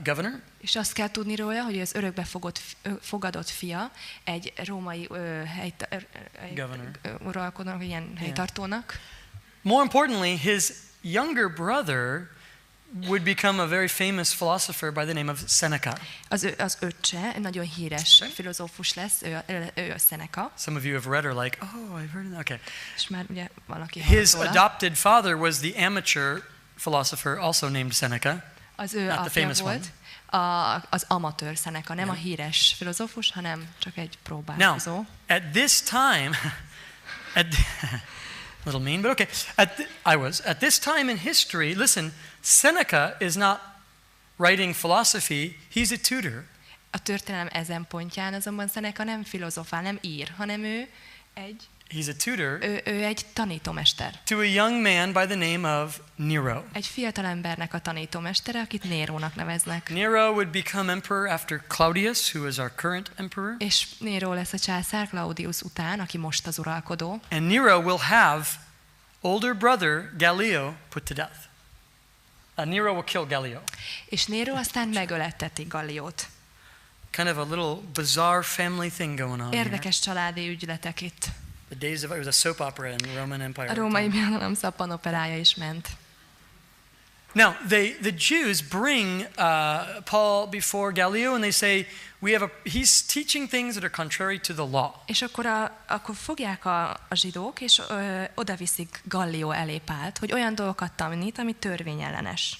governor. És azt kell tudni róla, hogy az örökbe fogadott fia egy római uralkodónak, ilyen helytartónak. More importantly, his younger brother would become a very famous philosopher by the name of Seneca. Az öccse nagyon híres filozófus lesz, ő a Seneca. Some of you have read her like, oh, I've heard of that. Okay. És már ugye valaki His adopted father was the amateur philosopher also named Seneca. Az ő apja volt. Az amatőr Seneca, nem a híres filozófus, hanem csak egy próbálkozó. Now, at this time, little mean, but okay. At this time in history, listen, Seneca is not writing philosophy, he's a tutor. A történelem ezen pontján azonban Seneca nem filozofál, nem ír, hanem ő He's a tutor. Ő egy tanítómester. To a young man by the name of Nero. Egy fiatal embernek a tanítómestere, akit Nérónak neveznek. Nero would become emperor after Claudius, who is our current emperor. És Néró lesz a császár Claudius után, aki most az uralkodó. And Nero will have older brother Gallio put to death. Nero will kill Gallio. És Néró aztán megöletteti Galliót. Kind of a little bizarre family thing going on. Érdekes családi ügyletek itt. The days of it was a soap opera in the Roman Empire. A római birodalom szappanoperája is ment. Now, the Jews bring Paul before Gallio and they say, he's teaching things that are contrary to the law. És akkor fogják a zsidók, és oda viszik Gallió elé Pált, hogy olyan dolgokat tanít, ami törvényellenes.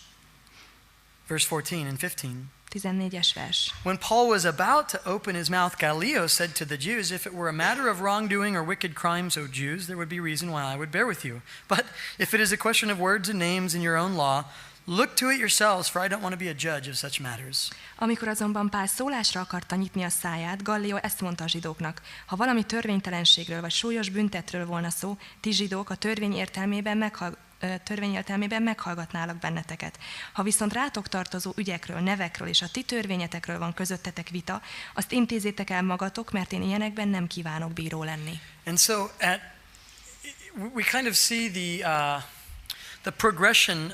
Verse 14 and 15. 14-es vers. When Paul was about to open his mouth, Gallio said to the Jews, if it were a matter of wrongdoing or wicked crimes, O Jews, there would be reason why I would bear with you. But if it is a question of words and names in your own law, look to it yourselves, for I don't want to be a judge of such matters. Amikor azonban Pál szólásra akarta nyitni a száját, Gallió ezt mondta a zsidóknak: ha valami törvénytelenségről vagy súlyos büntetről volna szó, ti zsidók a törvény értelmében meghallgatnálak benneteket. Ha viszont rátok tartozó ügyekről, nevekről és a ti törvényetek van közöttetek vita, azt intézzétek el magatok, mert én ilyenekben nem kívánok bíró lenni. And so we kind of see the progression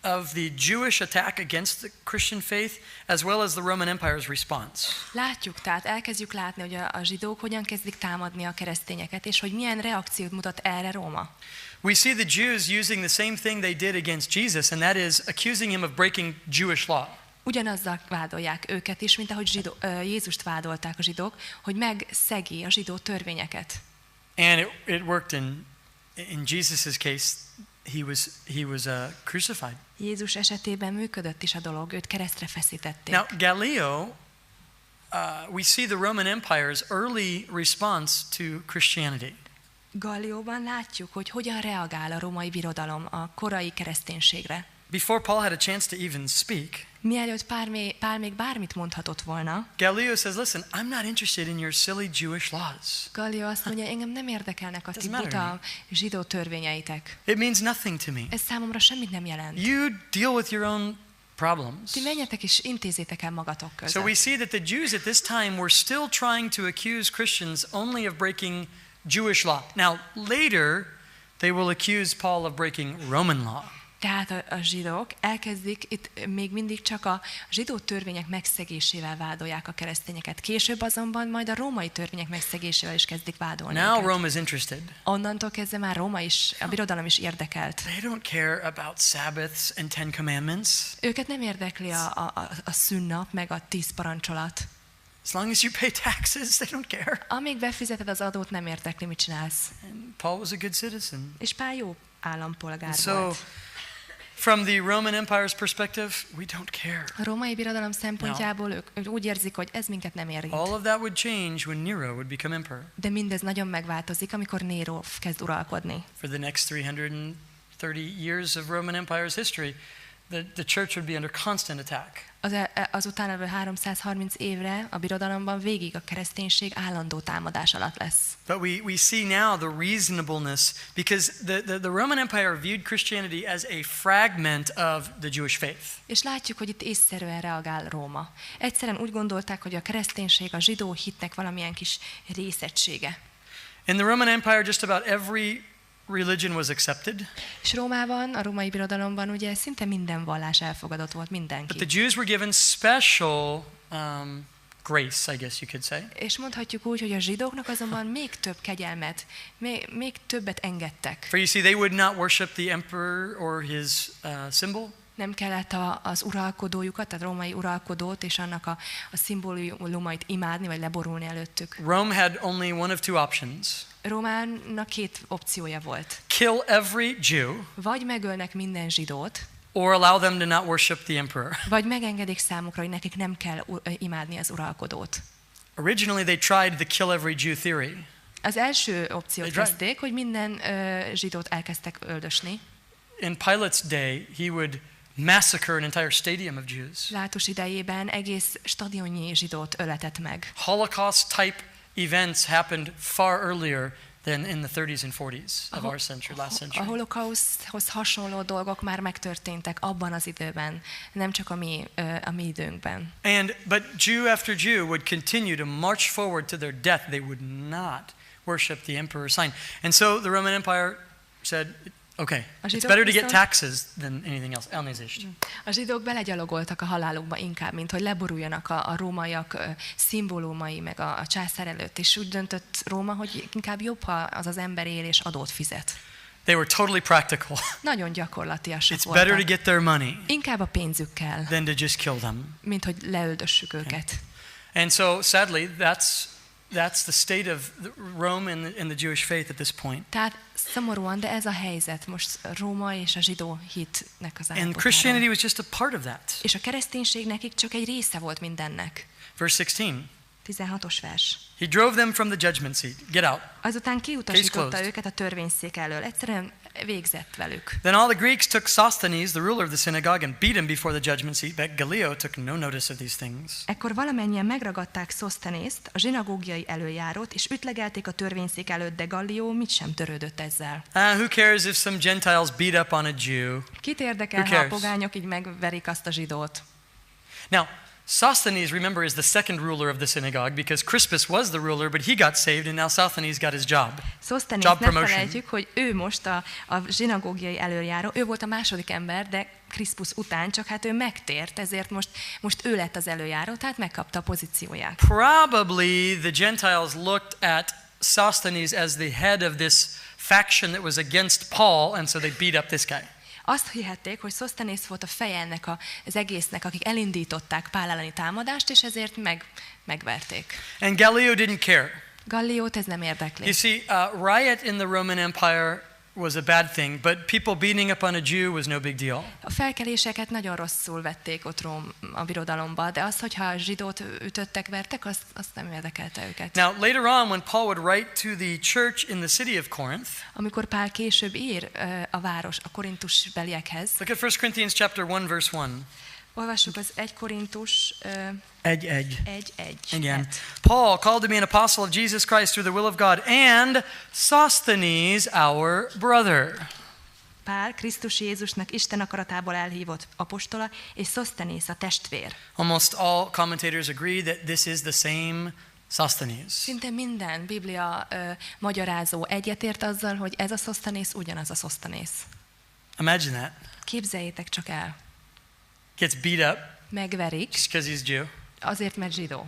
of the Jewish attack against the Christian faith as well as the Roman Empire's response. Látjuk, tehát elkezdjük látni, hogy a zsidók hogyan kezdik támadni a keresztényeket, és hogy milyen reakciót mutat erre Róma. We see the Jews using the same thing they did against Jesus, and that is accusing him of breaking Jewish law. Ugyanazzal vádolják őket is, mint ahogy Jézust vádolták a zsidók, hogy megszegi a zsidó törvényeket. And it worked in Jesus's case. He was crucified. Jézus esetében működött is a dolog, őt keresztre feszítették. Now Gallio, we see the Roman Empire's early response to Christianity. Gallióban látjuk, hogy hogyan reagál a római birodalom a korai kereszténységre. Before Paul had a chance to even speak, mielőtt Pál még bármit mondhatott volna, Gallio says, listen, I'm not interested in your silly Jewish laws. Gallió azt mondja, engem nem érdekelnek a ti buta zsidó törvényeitek. It means nothing to me. Ez számomra semmit nem jelent. You deal with your own problems. Ti menjetek és intézzétek el magatok között. So we see that the Jews at this time were still trying to accuse Christians only of breaking Jewish law. Now later they will accuse Paul of breaking Roman law. Tehát a zsidók elkezdik, itt még mindig csak a zsidó törvények megszegésével vádolják a keresztényeket. Később azonban majd a római törvények megszegésével is kezdik vádolni Now őket. Rome is interested. Onnantól kezdve már Róma is, a birodalom is érdekelt. They don't care about Sabbaths and 10 commandments. Őket nem érdekli a szünnap, meg a 10 parancsolat. As long as you pay taxes, they don't care. Amíg befizeted az adót, nem érdekli, mit csinálsz. And Paul was a good citizen. És Pál jó állampolgár So, volt. from the Roman Empire's perspective, we don't care. A római birodalom szempontjából ők úgy érzik, hogy ez minket nem érint. All of that would change when Nero would become emperor. De mindez nagyon megváltozik, amikor Néró kezd uralkodni. For the next 330 years of Roman Empire's history, the church would be under constant attack. Azután levő 330 évre a birodalomban végig a kereszténység állandó támadás alatt lesz. But we see now the reasonableness, because the Roman Empire viewed Christianity as a fragment of the Jewish faith. És látjuk, hogy itt észszerűen reagál Róma. Egyszerűen úgy gondolták, hogy a kereszténység a zsidó hitnek valamilyen kis részegysége. In the Roman Empire, just about every religion was accepted. És Rómában, a római birodalomban ugye szinte minden vallás elfogadott volt, mindenki. But the Jews were given special grace, I guess you could say. És mondhatjuk úgy, hogy a zsidóknak azonban még több kegyelmet, még többet engedtek. For you see, they would not worship the emperor or his symbol. Nem kellett az uralkodójukat, a római uralkodót és annak a szimbólumait imádni, vagy leborulni előttük. Rome had only one of two options. Rómának 2 opciója volt. Kill every Jew, Vagy megölnek minden zsidót, or allow them to not worship the emperor. vagy megengedik számukra, hogy nekik nem kell imádni az uralkodót. Originally they tried the kill every Jew theory. Az első opciót kezdték, hogy minden zsidót elkezdtek öldösni. In Pilate's day, he would massacre an entire stadium of Jews. Látus idejében egész stadionnyi zsidót öletett meg. Holocaust type events happened far earlier than in the 30s and 40s of our century, last A century. holokauszthoz hasonló dolgok már megtörténtek abban az időben, nem csak a mi időnkben. But Jew after Jew would continue to march forward to their death. They would not worship the emperor's sign. And so the Roman Empire said, okay, it's better to get taxes than anything else. Elnézést. A zsidók belegyalogoltak a halálukba inkább, mint hogy leboruljanak a rómaiak szimbólumai meg a császár előtt, és úgy döntött Róma, hogy inkább jobb, ha az ember él és adót fizet. They were totally practical. Nagyon gyakorlatiasak It's voltak. better to get their money Inkább a pénzükkel, than to just kill them. mint hogy leöldössük őket. And so sadly, that's the state of Rome and the Jewish faith at this point. Tehát szomorúan, de ez a helyzet most Róma és a zsidó hitnek az And állapotára. Christianity was just a part of that. És a kereszténység nekik csak egy része volt mindennek. Verse 16. 16-os vers. He drove them from the judgment seat. Get out. Azután Case kiutasította closed. őket a törvényszék elől. Egyszerűen végzett velük. Then all the Greeks took Sosthenes, the ruler of the synagogue, and beat him before the judgment seat. But Gallio took no notice of these things. Ekkor valamennyien megragadták Szosztenészt, a zsinagógiai előjárót, és ütlegelték a törvényszék előtt, de Gallió mit sem törődött ezzel. Who cares if some Gentiles beat up on a Jew? Kit érdekel, Who ha a cares? pogányok így megverik azt a zsidót? Now, Sosthenes, remember, is the second ruler of the synagogue because Crispus was the ruler, but he got saved, and now Sosthenes got his job. Szosztenészt Job ne promotion. felejtjük, hogy ő most a zsinagógiai előjáró, ő volt a második ember, de Krisztus után, csak hát ő megtért, ezért most ő lett az előjáró, tehát megkapta a pozícióját. Probably the Gentiles looked at Sosthenes as the head of this faction that was against Paul, and so they beat up this guy. Azt hihették, hogy Szosztenész volt a feje ennek az egésznek, akik elindították Pál elleni támadást, és ezért megverték. And Gallio didn't care. Galliót ez nem érdekli. You see, riot in the Roman Empire was a bad thing, but people beating up on a Jew was no big deal. A felkeléseket nagyon rosszul vették ott a birodalomba, de az, hogyha a zsidót ütöttek, vertek, azt nem érdekelte őket. Now, later on, when Paul would write to the church in the city of Corinth, amikor Pál később ír a Korintus beliekhez, look at 1 Corinthians chapter 1, verse 1. olvassuk az 1 Korintus 1:1. 1:1. Again, Paul, called to be an apostle of Jesus Christ through the will of God, and Sosthenes, our brother. Pál, Krisztus Jézusnak Isten akaratából elhívott apostola, és Szosztenész a testvér. Almost all commentators agree that this is the same Sosthenes. Szinte minden Biblia magyarázó egyetért azzal, hogy ez a Sosthenes ugyanaz a Sosthenes. Imagine that. Képzeljétek csak el. Gets beat up Megverik, just because he's Jew. azért, mert zsidó.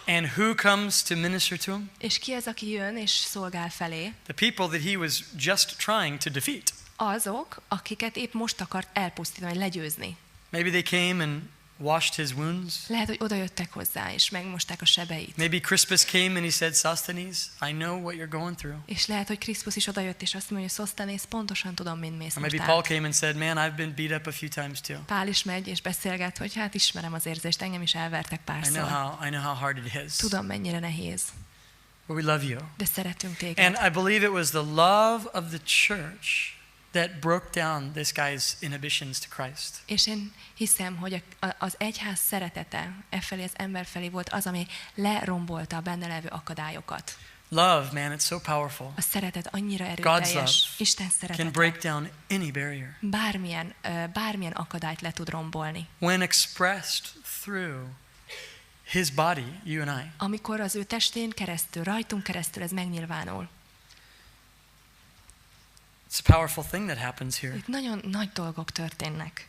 And who comes to minister to him? És ki az, aki jön és szolgál felé? The people that he was just trying to defeat. Azok, akiket épp most akart elpusztítani, legyőzni. Maybe they came and washed his wounds. Lehet, hogy oda jöttek hozzá, és megmosták a sebeit. Maybe Crispus came and he said, Sosthenes, I know what you're going through. És lehet, hogy Krisztus is odajött, és azt mondja, hogy Sosthenes, pontosan tudom, mind mész Or most maybe Paul át. came and said, man, I've been beat up a few times too. Pál is megy, és beszélget, hogy hát ismerem az érzést, engem is elvertek I párszor. know how hard it is. Tudom, mennyire nehéz, But we love you. de szeretünk téged. And I believe it was the love of the church that broke down this guy's inhibitions to Christ. És én hiszem, hogy az egyház szeretete felé, az ember felé volt az, ami lerombolta a benne levő akadályokat. Love, man, it's so powerful. A szeretet annyira God's erőteljes. love Isten can szeretete break down any barrier. bármilyen akadályt le tud rombolni. When expressed through his body, you and I. Amikor az ő testén keresztül, rajtunk keresztül ez megnyilvánul. It's a powerful thing that happens here. Itt nagyon nagy dolgok történnek.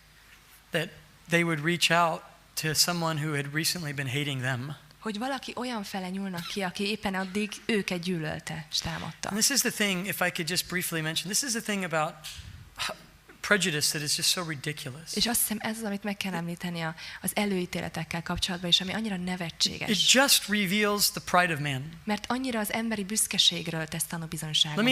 That they would reach out to someone who had recently been hating them. Hogy valaki olyan fele nyúlnak ki, aki éppen addig őket gyűlölte és támadta. And this is the thing, if I could just briefly mention, this is the thing about prejudice that is just so ridiculous. És azt hiszem, ez az, amit meg kell említeni az előítéletekkel kapcsolatban, és ami annyira nevetséges. It just reveals the pride of man. Mert annyira az emberi büszkeségről tesz tanúbizonyságot.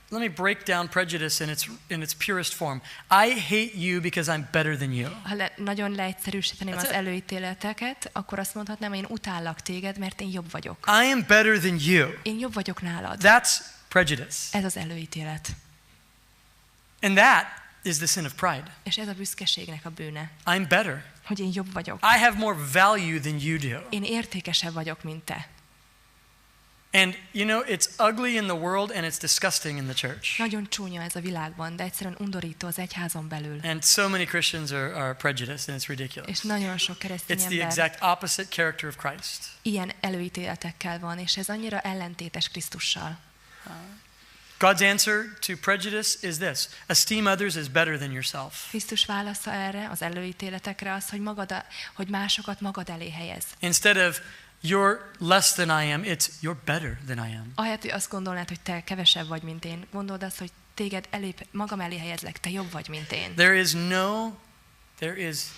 Let me break down prejudice in its purest form. I hate you because I'm better than you. Ha nagyon leegyszerűsíteném That's az it. előítéleteket, akkor azt mondhatnám, hogy én utállak téged, mert én jobb vagyok. I am better than you. Én jobb vagyok nálad. That's prejudice. Ez az előítélet. And that is the sin of pride. És ez a büszkeségnek a bűne, I'm better. hogy én jobb vagyok. I have more value than you do. Én értékesebb vagyok, mint te. And you know, it's ugly in the world and it's disgusting in the church. Nagyon csúnya ez a világban, de egyszerűen undorító az egyházon belül. And so many Christians are prejudiced and it's ridiculous. És nagyon sok keresztény It's the ember exact opposite character of Christ. ilyen előítéletekkel van, és ez annyira ellentétes Krisztussal. God's answer to prejudice is this: esteem others as better than yourself. Krisztus válasza erre, az előítéletekre az, hogy másokat magad elé helyez. Instead of you're less than I am, it's you're better than I am. Ahelyett, hogy azt gondolnád, hogy te kevesebb vagy, mint én, gondold azt, hogy téged magam elé helyezlek, te jobb vagy, mint én. There is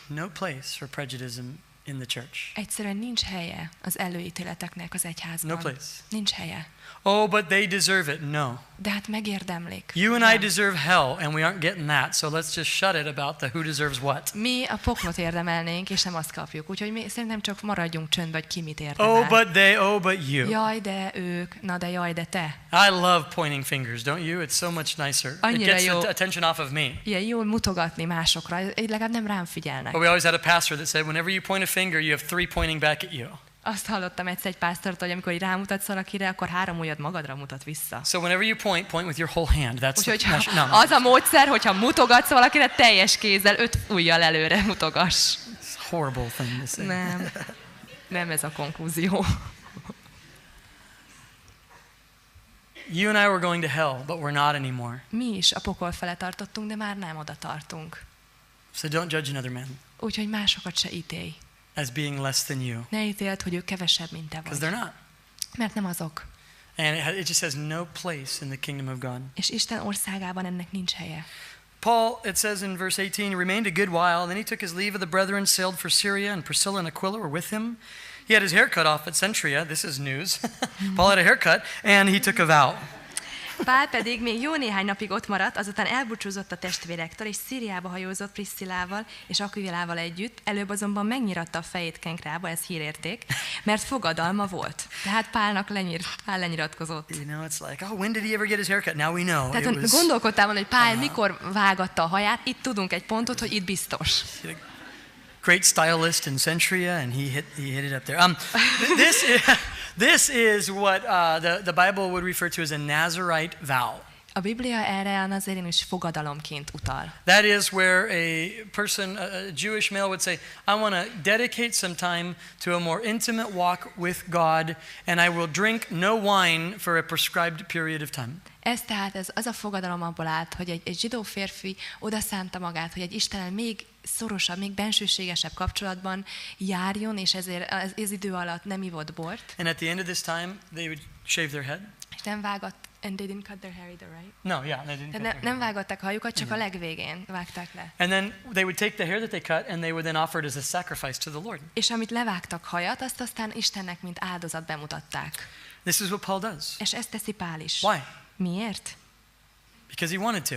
no place for prejudice in the church. Egyszerűen nincs helye az előítéleteknek az egyházban. No place. Nincs helye. Oh, but they deserve it. No. De hát megérdemlik. You and I Nem. deserve hell, and we aren't getting that. So let's just shut it about the who deserves what. Mi a poklot érdemelnénk, és nem azt kapjuk. Úgyhogy mi szerintem csak maradjunk csöndbe, hogy ki mit érdemel. Oh, but they, oh, but you. Jaj, de ők, na de jaj, de te. I love pointing fingers, don't you? It's so much nicer. It Annyira gets jó. the attention off of me. Ilyen jól mutogatni másokra, így legalább nem rám figyelnek. But we always had a pastor that said, whenever you point a finger, you have 3 pointing back at you. Azt hallottam egyszer egy pásztortól, hogy amikor így rámutatsz valakire, akkor 3 ujjad magadra mutat vissza. So whenever you point with your whole hand. That's Úgyhogy no. az a módszer, hogyha mutogatsz valakire, teljes kézzel 5 ujjal előre mutogass. It's a horrible thing to say. Nem ez a konklúzió. You and I were going to hell, but we're not anymore. Mi is a pokol fele tartottunk, de már nem oda tartunk. So don't judge another man Úgyhogy másokat se ítélj. as being less than you, Ne ítéld, hogy ők kevesebb, mint te because vagy. they're not. Mert nem azok. And it just has no place in the kingdom of God. És Isten országában ennek nincs helye. Paul, it says in verse 18, remained a good while, then he took his leave of the brethren, sailed for Syria, and Priscilla and Aquila were with him. He had his hair cut off at Cenchrea. This is news. Paul had a haircut, and he took a vow. Pál pedig még jó néhány napig ott maradt, azután elbúcsúzott a testvérektől, és Szíriába hajózott Priscillával és Aquilával együtt, előbb azonban megnyiratta a fejét Kenkrába, ez hírérték, mert fogadalma volt. Tehát Pál lenyiratkozott. You know, it's like, oh, when did he ever get his haircut? Now we know. Tehát gondolkodtál volna, hogy Pál mikor vágatta a haját, itt tudunk egy pontot, hogy itt biztos. Great stylist in Cenchrea, and he hit it up there. This is what the Bible would refer to as a Nazirite vow. A Biblia erre a nazarénus fogadalomként utal. That is where a person, a Jewish male would say, I want to dedicate some time to a more intimate walk with God, and I will drink no wine for a prescribed period of time. Ez tehát az a fogadalom abból állt, hogy egy zsidó férfi odaszánta magát, hogy egy Istennel még szorosabb, még bensőségesebb kapcsolatban járjon, és ezért az idő alatt nem ivott bort. And at the end of this time, they would shave their head. És nem vágott, and they didn't cut their hair either, right? No, yeah, they didn't cut their hair. Nem vágották hajukat, csak a legvégén vágták le. And then they would take the hair that they cut, and they would then offer it as a sacrifice to the Lord. És amit levágtak hajat, azt aztán Istennek mint áldozat bemutatták. This is what Paul does. És ezt teszi Pál is. Why? Miért? Because he wanted to.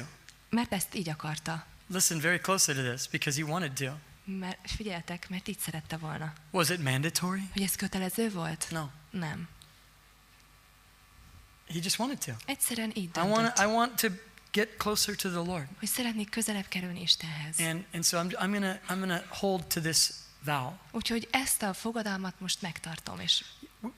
Mert ezt így akarta. Listen very closely to this, because he wanted to. Mert figyeltek, mert így szerette volna. Was it mandatory? Hogy ez kötelező volt? No. Nem. He just wanted to. Egyszerűen így döntött. I want to get closer to the Lord. Hogy szeretnék közelebb kerülni Istenhez. And so I'm gonna hold to this vow. Úgyhogy ezt a fogadalmat most megtartom, és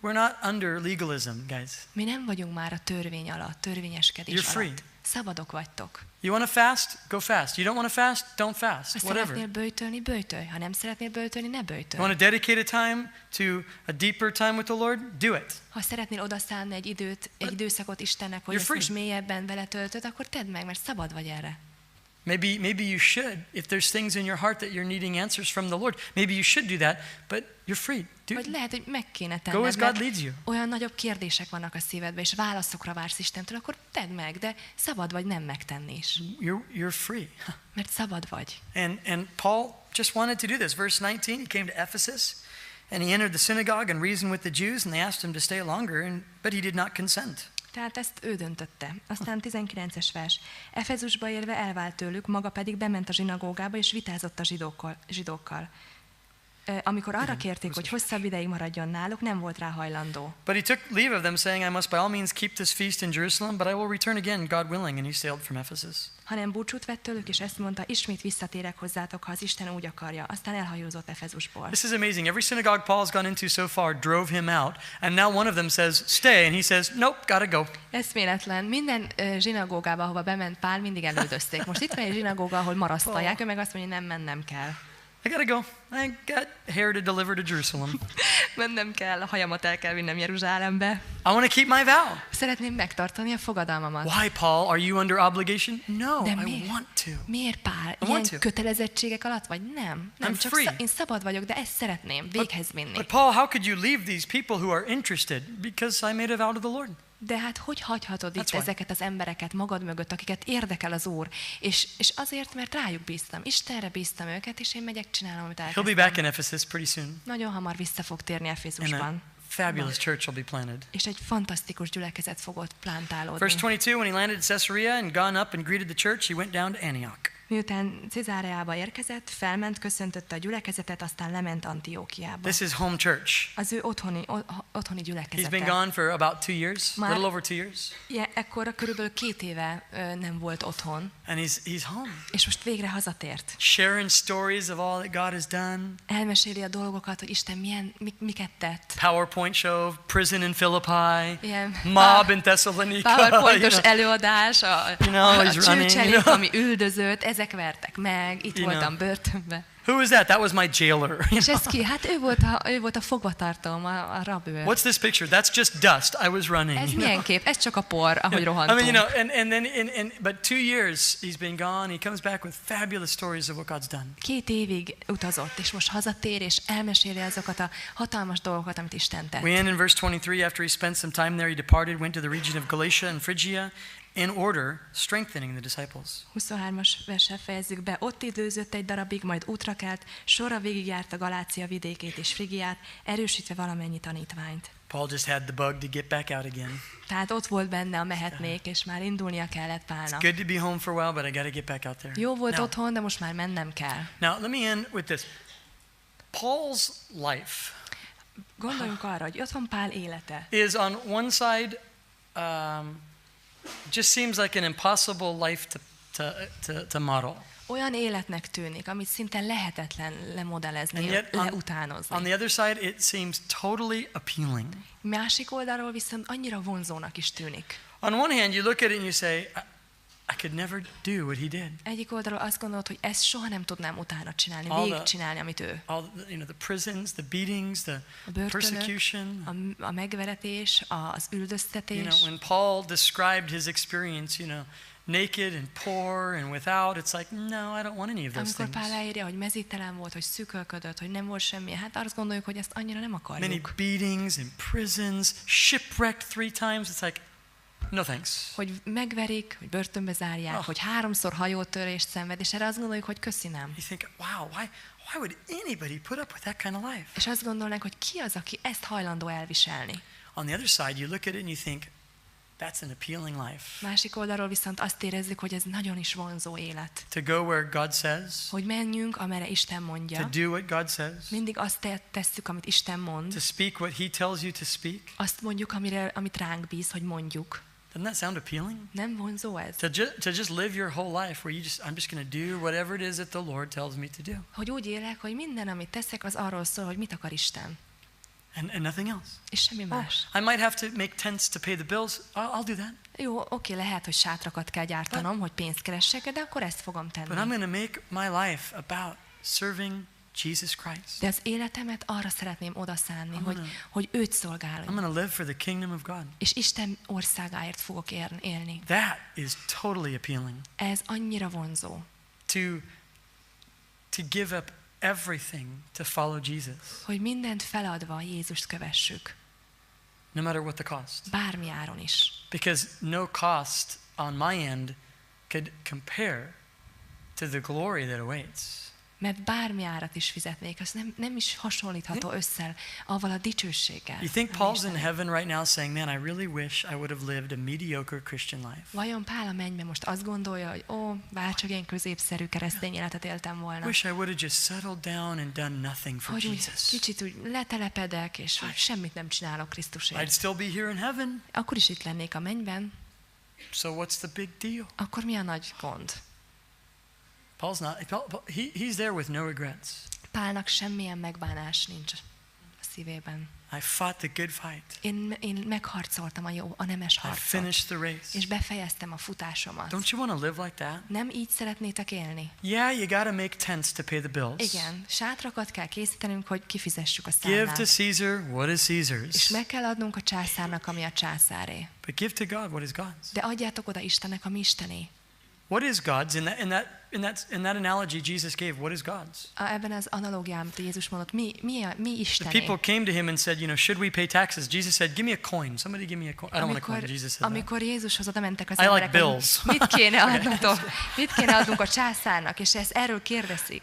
We're not under legalism, guys. mi nem vagyunk már a törvény alatt, törvényeskedés You're free. alatt. Szabadok vagytok. You want to fast? Go fast. You don't want to fast? Don't fast. Ha Whatever. szeretnél böjtölni, böjtölj. Ha nem szeretnél böjtölni, ne böjtölj. You want to dedicate a time to a deeper time with the Lord? Do it. Ha szeretnél odaszánni egy időszakot Istennek, hogy ezt most mélyebben vele töltöd, akkor tedd meg, mert szabad vagy erre. Maybe you should. If there's things in your heart that you're needing answers from the Lord, maybe you should do that, but you're free. Vagy lehet, hogy meg kéne Go as tenned, God leads you. olyan nagyobb kérdések vannak a szívedben, és válaszokra vársz Istentől, akkor tedd meg, de szabad vagy nem megtenni is. You're free. Mert szabad vagy. And Paul just wanted to do this. Verse 19, he came to Ephesus, and he entered the synagogue and reasoned with the Jews, and they asked him to stay longer, but he did not consent. Tehát ezt ő döntötte. Aztán 19-es vers. Efezusba érve elvált tőlük, maga pedig bement a zsinagógába, és vitázott a zsidókkal. Amikor arra kérték, hogy hosszabb ideig maradjon náluk, nem volt rá hajlandó. But he took leave of them, saying, I must by all means keep this feast in Jerusalem, but I will return again, God willing, and he sailed from Ephesus. Hanem búcsút vett tőlük, és ezt mondta, ismét visszatérek hozzátok, ha az Isten úgy akarja. Aztán elhajózott Efezusból. This is amazing. Every synagogue Paul's gone into so far drove him out, and now one of them says, stay, and he says, nope, gotta go. Eszméletlen. Minden zsinagógába, ahova bement Pál, mindig elődözték. Most itt van egy zsinagóga, ahol marasztalják, ő meg azt mondja, nem mennem kell. I gotta go. I got hair to deliver to Jerusalem. Mennem kell, a hajamat el kell vinnem Jeruzsálembe. I want to keep my vow. Szeretném megtartani a fogadalmamat. Why, Paul? Are you under obligation? No, De I want to. Miért, Pál? Ilyen kötelezettségek alatt vagy? Nem. I'm csak free. Én szabad vagyok, de ezt szeretném véghez vinni. But Paul, how could you leave these people who are interested? Because I made a vow to the Lord. De hát hogy hagyhatod itt why. ezeket az embereket magad mögött, akiket érdekel az Úr? És azért, mert rájuk bíztam. Istenre bíztam őket, és én megyek, csinálom, amit He'll elkezdtem. be back in Ephesus pretty soon. Nagyon hamar vissza fog térni And Efézusban. a fabulous church will be planted. És egy fantasztikus gyülekezet fog ott plántálódni. Verse 22, when he landed at Caesarea and gone up and greeted the church, he went down to Antioch. Miután Cezáreába érkezett, felment, köszöntötte a gyülekezetet, aztán lement Antiókiába. This is home church. Az ő otthoni He's gyülekezete. been gone for about 2 years, a little over 2 years. Ekkora körülbelül 2 éve nem volt otthon. And he's home. És most végre hazatért. Sharing stories of all that God has done. Elmeséli a dolgokat, hogy Isten miket tett. PowerPoint show, prison in Philippi, Ilyen mob in Thessalonica. PowerPointos előadás, a he's csőcselék, ami üldözött, ezek vertek meg, itt voltam know. börtönbe. Who was that? That was my jailer. És ez ki? Hát ő volt a fogvatartóm, a rabőr. What's this picture? That's just dust. I was running. Ez milyen kép? Ez csak a por, ahogy I rohantunk. mean, you know, and then but 2 years he's been gone. He comes back with fabulous stories of what God's done. 2 évig utazott, és most hazatér, és elmeséli azokat a hatalmas dolgokat, amit Isten tett. We end in verse 23. After he spent some time there, he departed, went to the region of Galatia and Phrygia, in order, strengthening the disciples. 23-as verssel fejezzük be. Ott időzött egy darabig, majd útra kelt, sorra végigjárta Galácia vidékét és Frigiát, erősítve valamennyi tanítványt. Paul just had the bug to get back out again. Tehát ott volt benne a mehetnék, és már indulnia kellett Pálnak. Good to be home for a while, but I got to get back out there. Jó volt otthon, de most már mennem kell. Now, let me end with this. Paul's life Gondoljunk arra, hogy ott van Pál élete. is on one side just seems like an impossible life to model. Olyan életnek tűnik, amit szinte lehetetlen lemodellezni, And yet leutánozni. on the other side, it seems totally appealing. Másik oldalról viszont annyira vonzónak is tűnik. On one hand, you look at it and you say, I could never do what he did. Egyik oldalról azt gondolod, hogy ezt soha nem tudnám utána csinálni, végigcsinálni, amit ő. The prisons, the beatings, the persecution. A megveretés, az üldöztetés. When Paul described his experience, naked and poor and without, it's like, no, I don't want any of those things. Amikor Pál leírja, hogy mezítelen volt, hogy szűkölködött, hogy nem volt semmi, hát azt gondoljuk, hogy ezt annyira nem akarjuk. Many beatings and prisons, shipwrecked 3 times, it's like, no thanks. Hogy megverik, hogy börtönbe zárják, hogy 3-szor hajótörést szenved, és erre azt gondoljuk, hogy köszi nem. You think, wow, why would anybody put up with that kind of life? És azt gondolnánk, hogy ki az, aki ezt hajlandó elviselni. On the other side, you look at it and you think, that's an appealing life. Másik oldalról viszont azt érezzük, hogy ez nagyon is vonzó élet. To go where God says. Hogy menjünk, amerre Isten mondja. To do what God says. Mindig azt tesszük, amit Isten mond. To speak what He tells you to speak. Azt mondjuk, amit ránk bíz, hogy mondjuk. Doesn't that sound appealing? Nem vonzó ez? To just live your whole life where I'm just going to do whatever it is that the Lord tells me to do. Hogy úgy élek, hogy minden, amit teszek, az arról szól, hogy mit akar Isten. And nothing else. És semmi más. I might have to make tents to pay the bills. I'll do that. Jó, oké, lehet, hogy sátrakat kell gyártanom, hogy pénzt keressek, de akkor ezt fogom tenni. But I'm going to make my life about serving Jesus Christ. De az életemet arra szeretném odaszánni, hogy őt szolgálom. I'm going to live for the kingdom of God. És Isten országáért fogok élni. That is totally appealing. Ez annyira vonzó. To give up everything to follow Jesus. Hogy mindent feladva Jézust kövessük. No matter what the cost. Bármi áron is. Because no cost on my end could compare to the glory that awaits. Mert bármi árat is fizetnék, az nem is hasonlítható össze avval a dicsőséggel. You think Paul's in heaven right now saying, man, I really wish I would have lived a mediocre Christian life. Vajon Pál a mennyben most azt gondolja, hogy bárcsak én középszerű keresztény életet éltem volna. Wish I would have just settled down and done nothing for Jesus. Kicsit úgy letelepedek, és semmit nem csinálok Krisztusért. I'd still be here in heaven. Akkor is itt lennék a mennyben. So what's the big deal? Akkor mi a nagy gond? He's there with no regrets. Pálnak semmilyen megbánás nincs a szívében. I fought the good fight. Én megharcoltam a nemes harcot. I finished the race. És befejeztem a futásomat. Don't you want to live like that? Nem így szeretnétek élni? Yeah, you got to make tents to pay the bills. Igen, sátrakat kell készítenünk, hogy kifizessük a számlát. Give to Caesar what is Caesar's. És meg kell adnunk a császárnak, ami a császáré. But give to God what is God's. De adjátok oda Istennek, ami Istené. What is God's? In that analogy Jesus gave, what is God's? Ebben az analógiában, amit Jézus mondott, mi Istené? The people came to him and said, should we pay taxes? Jesus said, give me a coin. Somebody give me a coin. I don't want a coin. Jesus said amikor Jézushoz oda mentek az emberek, emberek, like bills. mit kéne adnunk a császárnak, és erről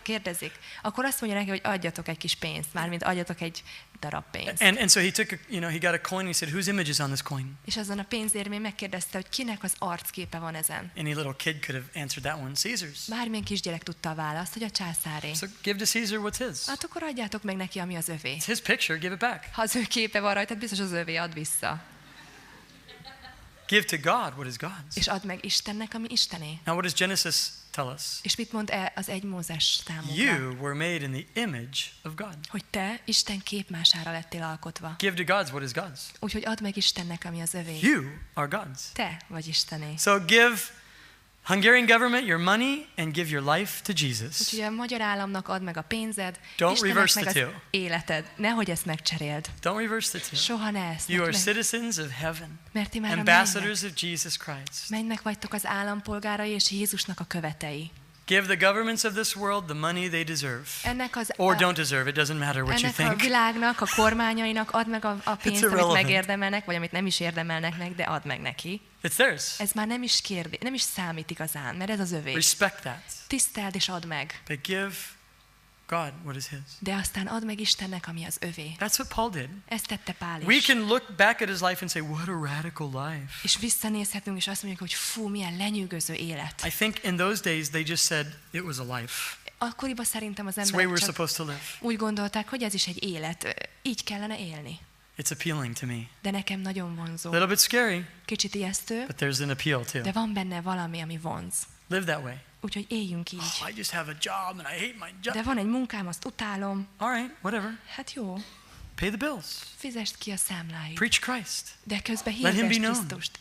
kérdezik, akkor azt mondja neki, hogy adjatok egy kis pénzt, mármint adjatok egy darab pénzt. And so he took, he got a coin. He said, whose image is on this coin? És azon a pénzérmén megkérdezte, hogy kinek az arcképe van ezen. Any little kid could have answered that one, Caesar's. Bármilyen kisgyerek tudta a választ, hogy a császáré. So give to Caesar what's his. Hát akkor adjátok meg neki, ami az övé. It's his picture, give it back. Ha az ő képe van rajta, biztos az övé, add vissza. Give to God what is God's. És add meg Istennek, ami Istené. Now what does Genesis tell us? És mit mond az 1 Mózes számunkra? You were made in the image of God. Hogy te Isten képmására lettél alkotva. Give to God what is God's. Úgyhogy add meg Istennek, ami az övé. You are God's. Te vagy Istené. So give Hungarian government your money and give your life to Jesus. Úgyhogy a magyar államnak add meg a pénzed, Don't Istennek reverse meg the az two. életed. Nehogy ezt megcseréld. Don't reverse the two. Soha ne ezt. You are citizens of heaven. Mert ti már ambassadors of Jesus Christ. mennynek vagytok az állampolgárai és Jézusnak a követei. Give the governments of this world the money they deserve. Or don't deserve. It doesn't matter what you think. Ennek a világnak, a kormányainak add meg a pénzt, amit megérdemelnek, vagy amit nem is érdemelnek meg, de add meg neki. It's theirs. Ez már nem is számít igazán, mert ez az övé. Respect that. Tiszteld és add meg. But give God what is his. De aztán add meg Istennek, ami az övé. That's what Paul did. Ezt tette Pál is. We can look back at his life and say, what a radical life. És visszanézhetünk, és azt mondjuk, hogy fú, milyen lenyűgöző élet. I think in those days they just said it was a life. Akkoriban szerintem az It's the way emberek we're csak supposed to live. úgy gondolták, hogy ez is egy élet. Így kellene élni. It's appealing to me. De nekem nagyon vonzó. A little bit scary. Kicsit ijesztő. But there's an appeal too. De van benne valami, ami vonz. Live that way. Úgyhogy éljünk így. Oh, I just have a job and I hate my job. De van egy munkám, azt utálom. All right, whatever. Hát jó. Pay the bills. Fizest ki a számláit. Preach Christ. De közben Let him be hirdesd known. Krisztust.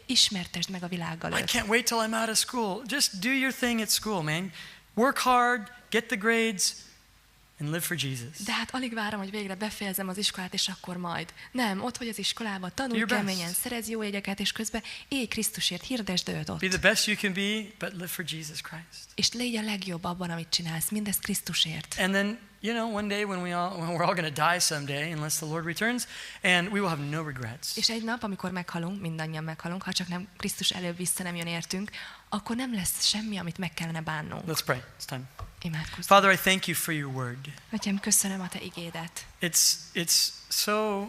ismertesd meg a világgal I őt. can't wait till I'm out of school. Just do your thing at school, man. Work hard, get the grades, and live for Jesus. De hát alig várom, hogy végre befejezem az iskolát, és akkor majd. Nem, ott vagy az iskolában, tanulj keményen, szerezz jó jegyeket, és közben élj Krisztusért, hirdesd őt ott. Be the best you can be, but live for Jesus Christ. És légy a legjobb abban, amit csinálsz, mindezt Krisztusért. And then, you know, one day when we're all going to die someday, unless the Lord returns, and we will have no regrets. És egy nap, amikor meghalunk, mindannyian meghalunk, ha csak nem Krisztus előbb vissza nem jön értünk, akkor nem lesz semmi, amit meg kellene bánnunk. Let's pray. It's time. Imádkozzunk. Father, I thank you for your word. Atyám, köszönöm a te igédet. It's so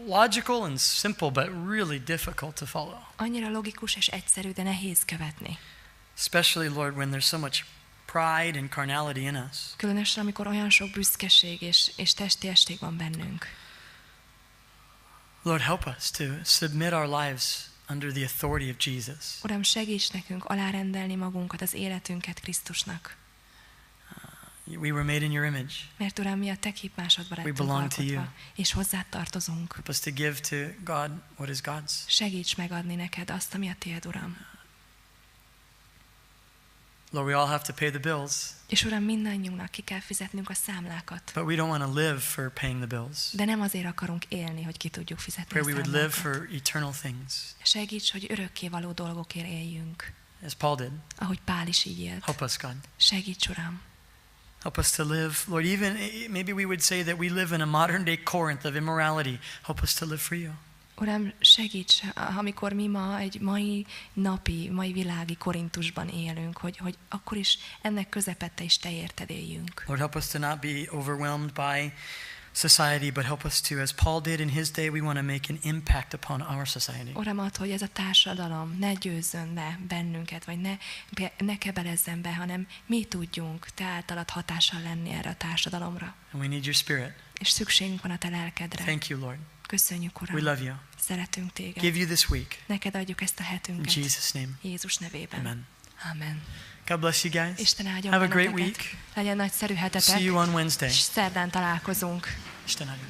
logical and simple, but really difficult to follow. Annyira logikus és egyszerű, de nehéz követni. Especially, Lord, when there's so much pride and carnality in us. Különösen, amikor olyan sok büszkeség és testiesség van bennünk. Lord, help us to submit our lives under the authority of Jesus. Uram, segíts nekünk alárendelni magunkat, az életünket Krisztusnak. We were made in your image. Mert Uram, mi a te képmásodban lettünk belong to you. alkotva, és hozzád tartozunk. Help us to give to God what is God's. Segíts megadni neked azt, ami a tiéd, Uram. Lord, we all have to pay the bills. És Uram, mindannyiunknak ki kell fizetnünk a számlákat. But we don't want to live for paying the bills. De nem azért akarunk élni, hogy ki tudjuk fizetni Pray a we would live számlákat. for eternal things. Segíts, hogy örökkévaló dolgokért éljünk. As Paul did. Ahogy Pál is így élt. Help us, God. Segíts, Uram. Help us to live, Lord, even maybe we would say that we live in a modern day Corinth of immorality. Help us to live for you. Uram, segíts, amikor mi ma egy mai világi Korintusban élünk, hogy akkor is ennek közepette is te érted éljünk. Lord, help us to not be overwhelmed by society, but help us to, as Paul did in his day, we want to make an impact upon our society. Uram, add, hogy ez a társadalom ne győzzön be bennünket, vagy ne kebelezzen be, hanem mi tudjunk te általad hatással lenni erre a társadalomra. And we need your spirit. És szükségünk van a te lelkedre. Thank you, Lord. Köszönjük, Uram. We love you. Szeretünk téged. Give you this week. Neked adjuk ezt a hetünket. In Jesus' name. Jézus nevében. Amen. Amen. God bless you guys. Isten áldjon Have a great benneteket. week. Legyen nagyszerű hetetek. See you on Wednesday. És szerdán találkozunk. Isten áldjon.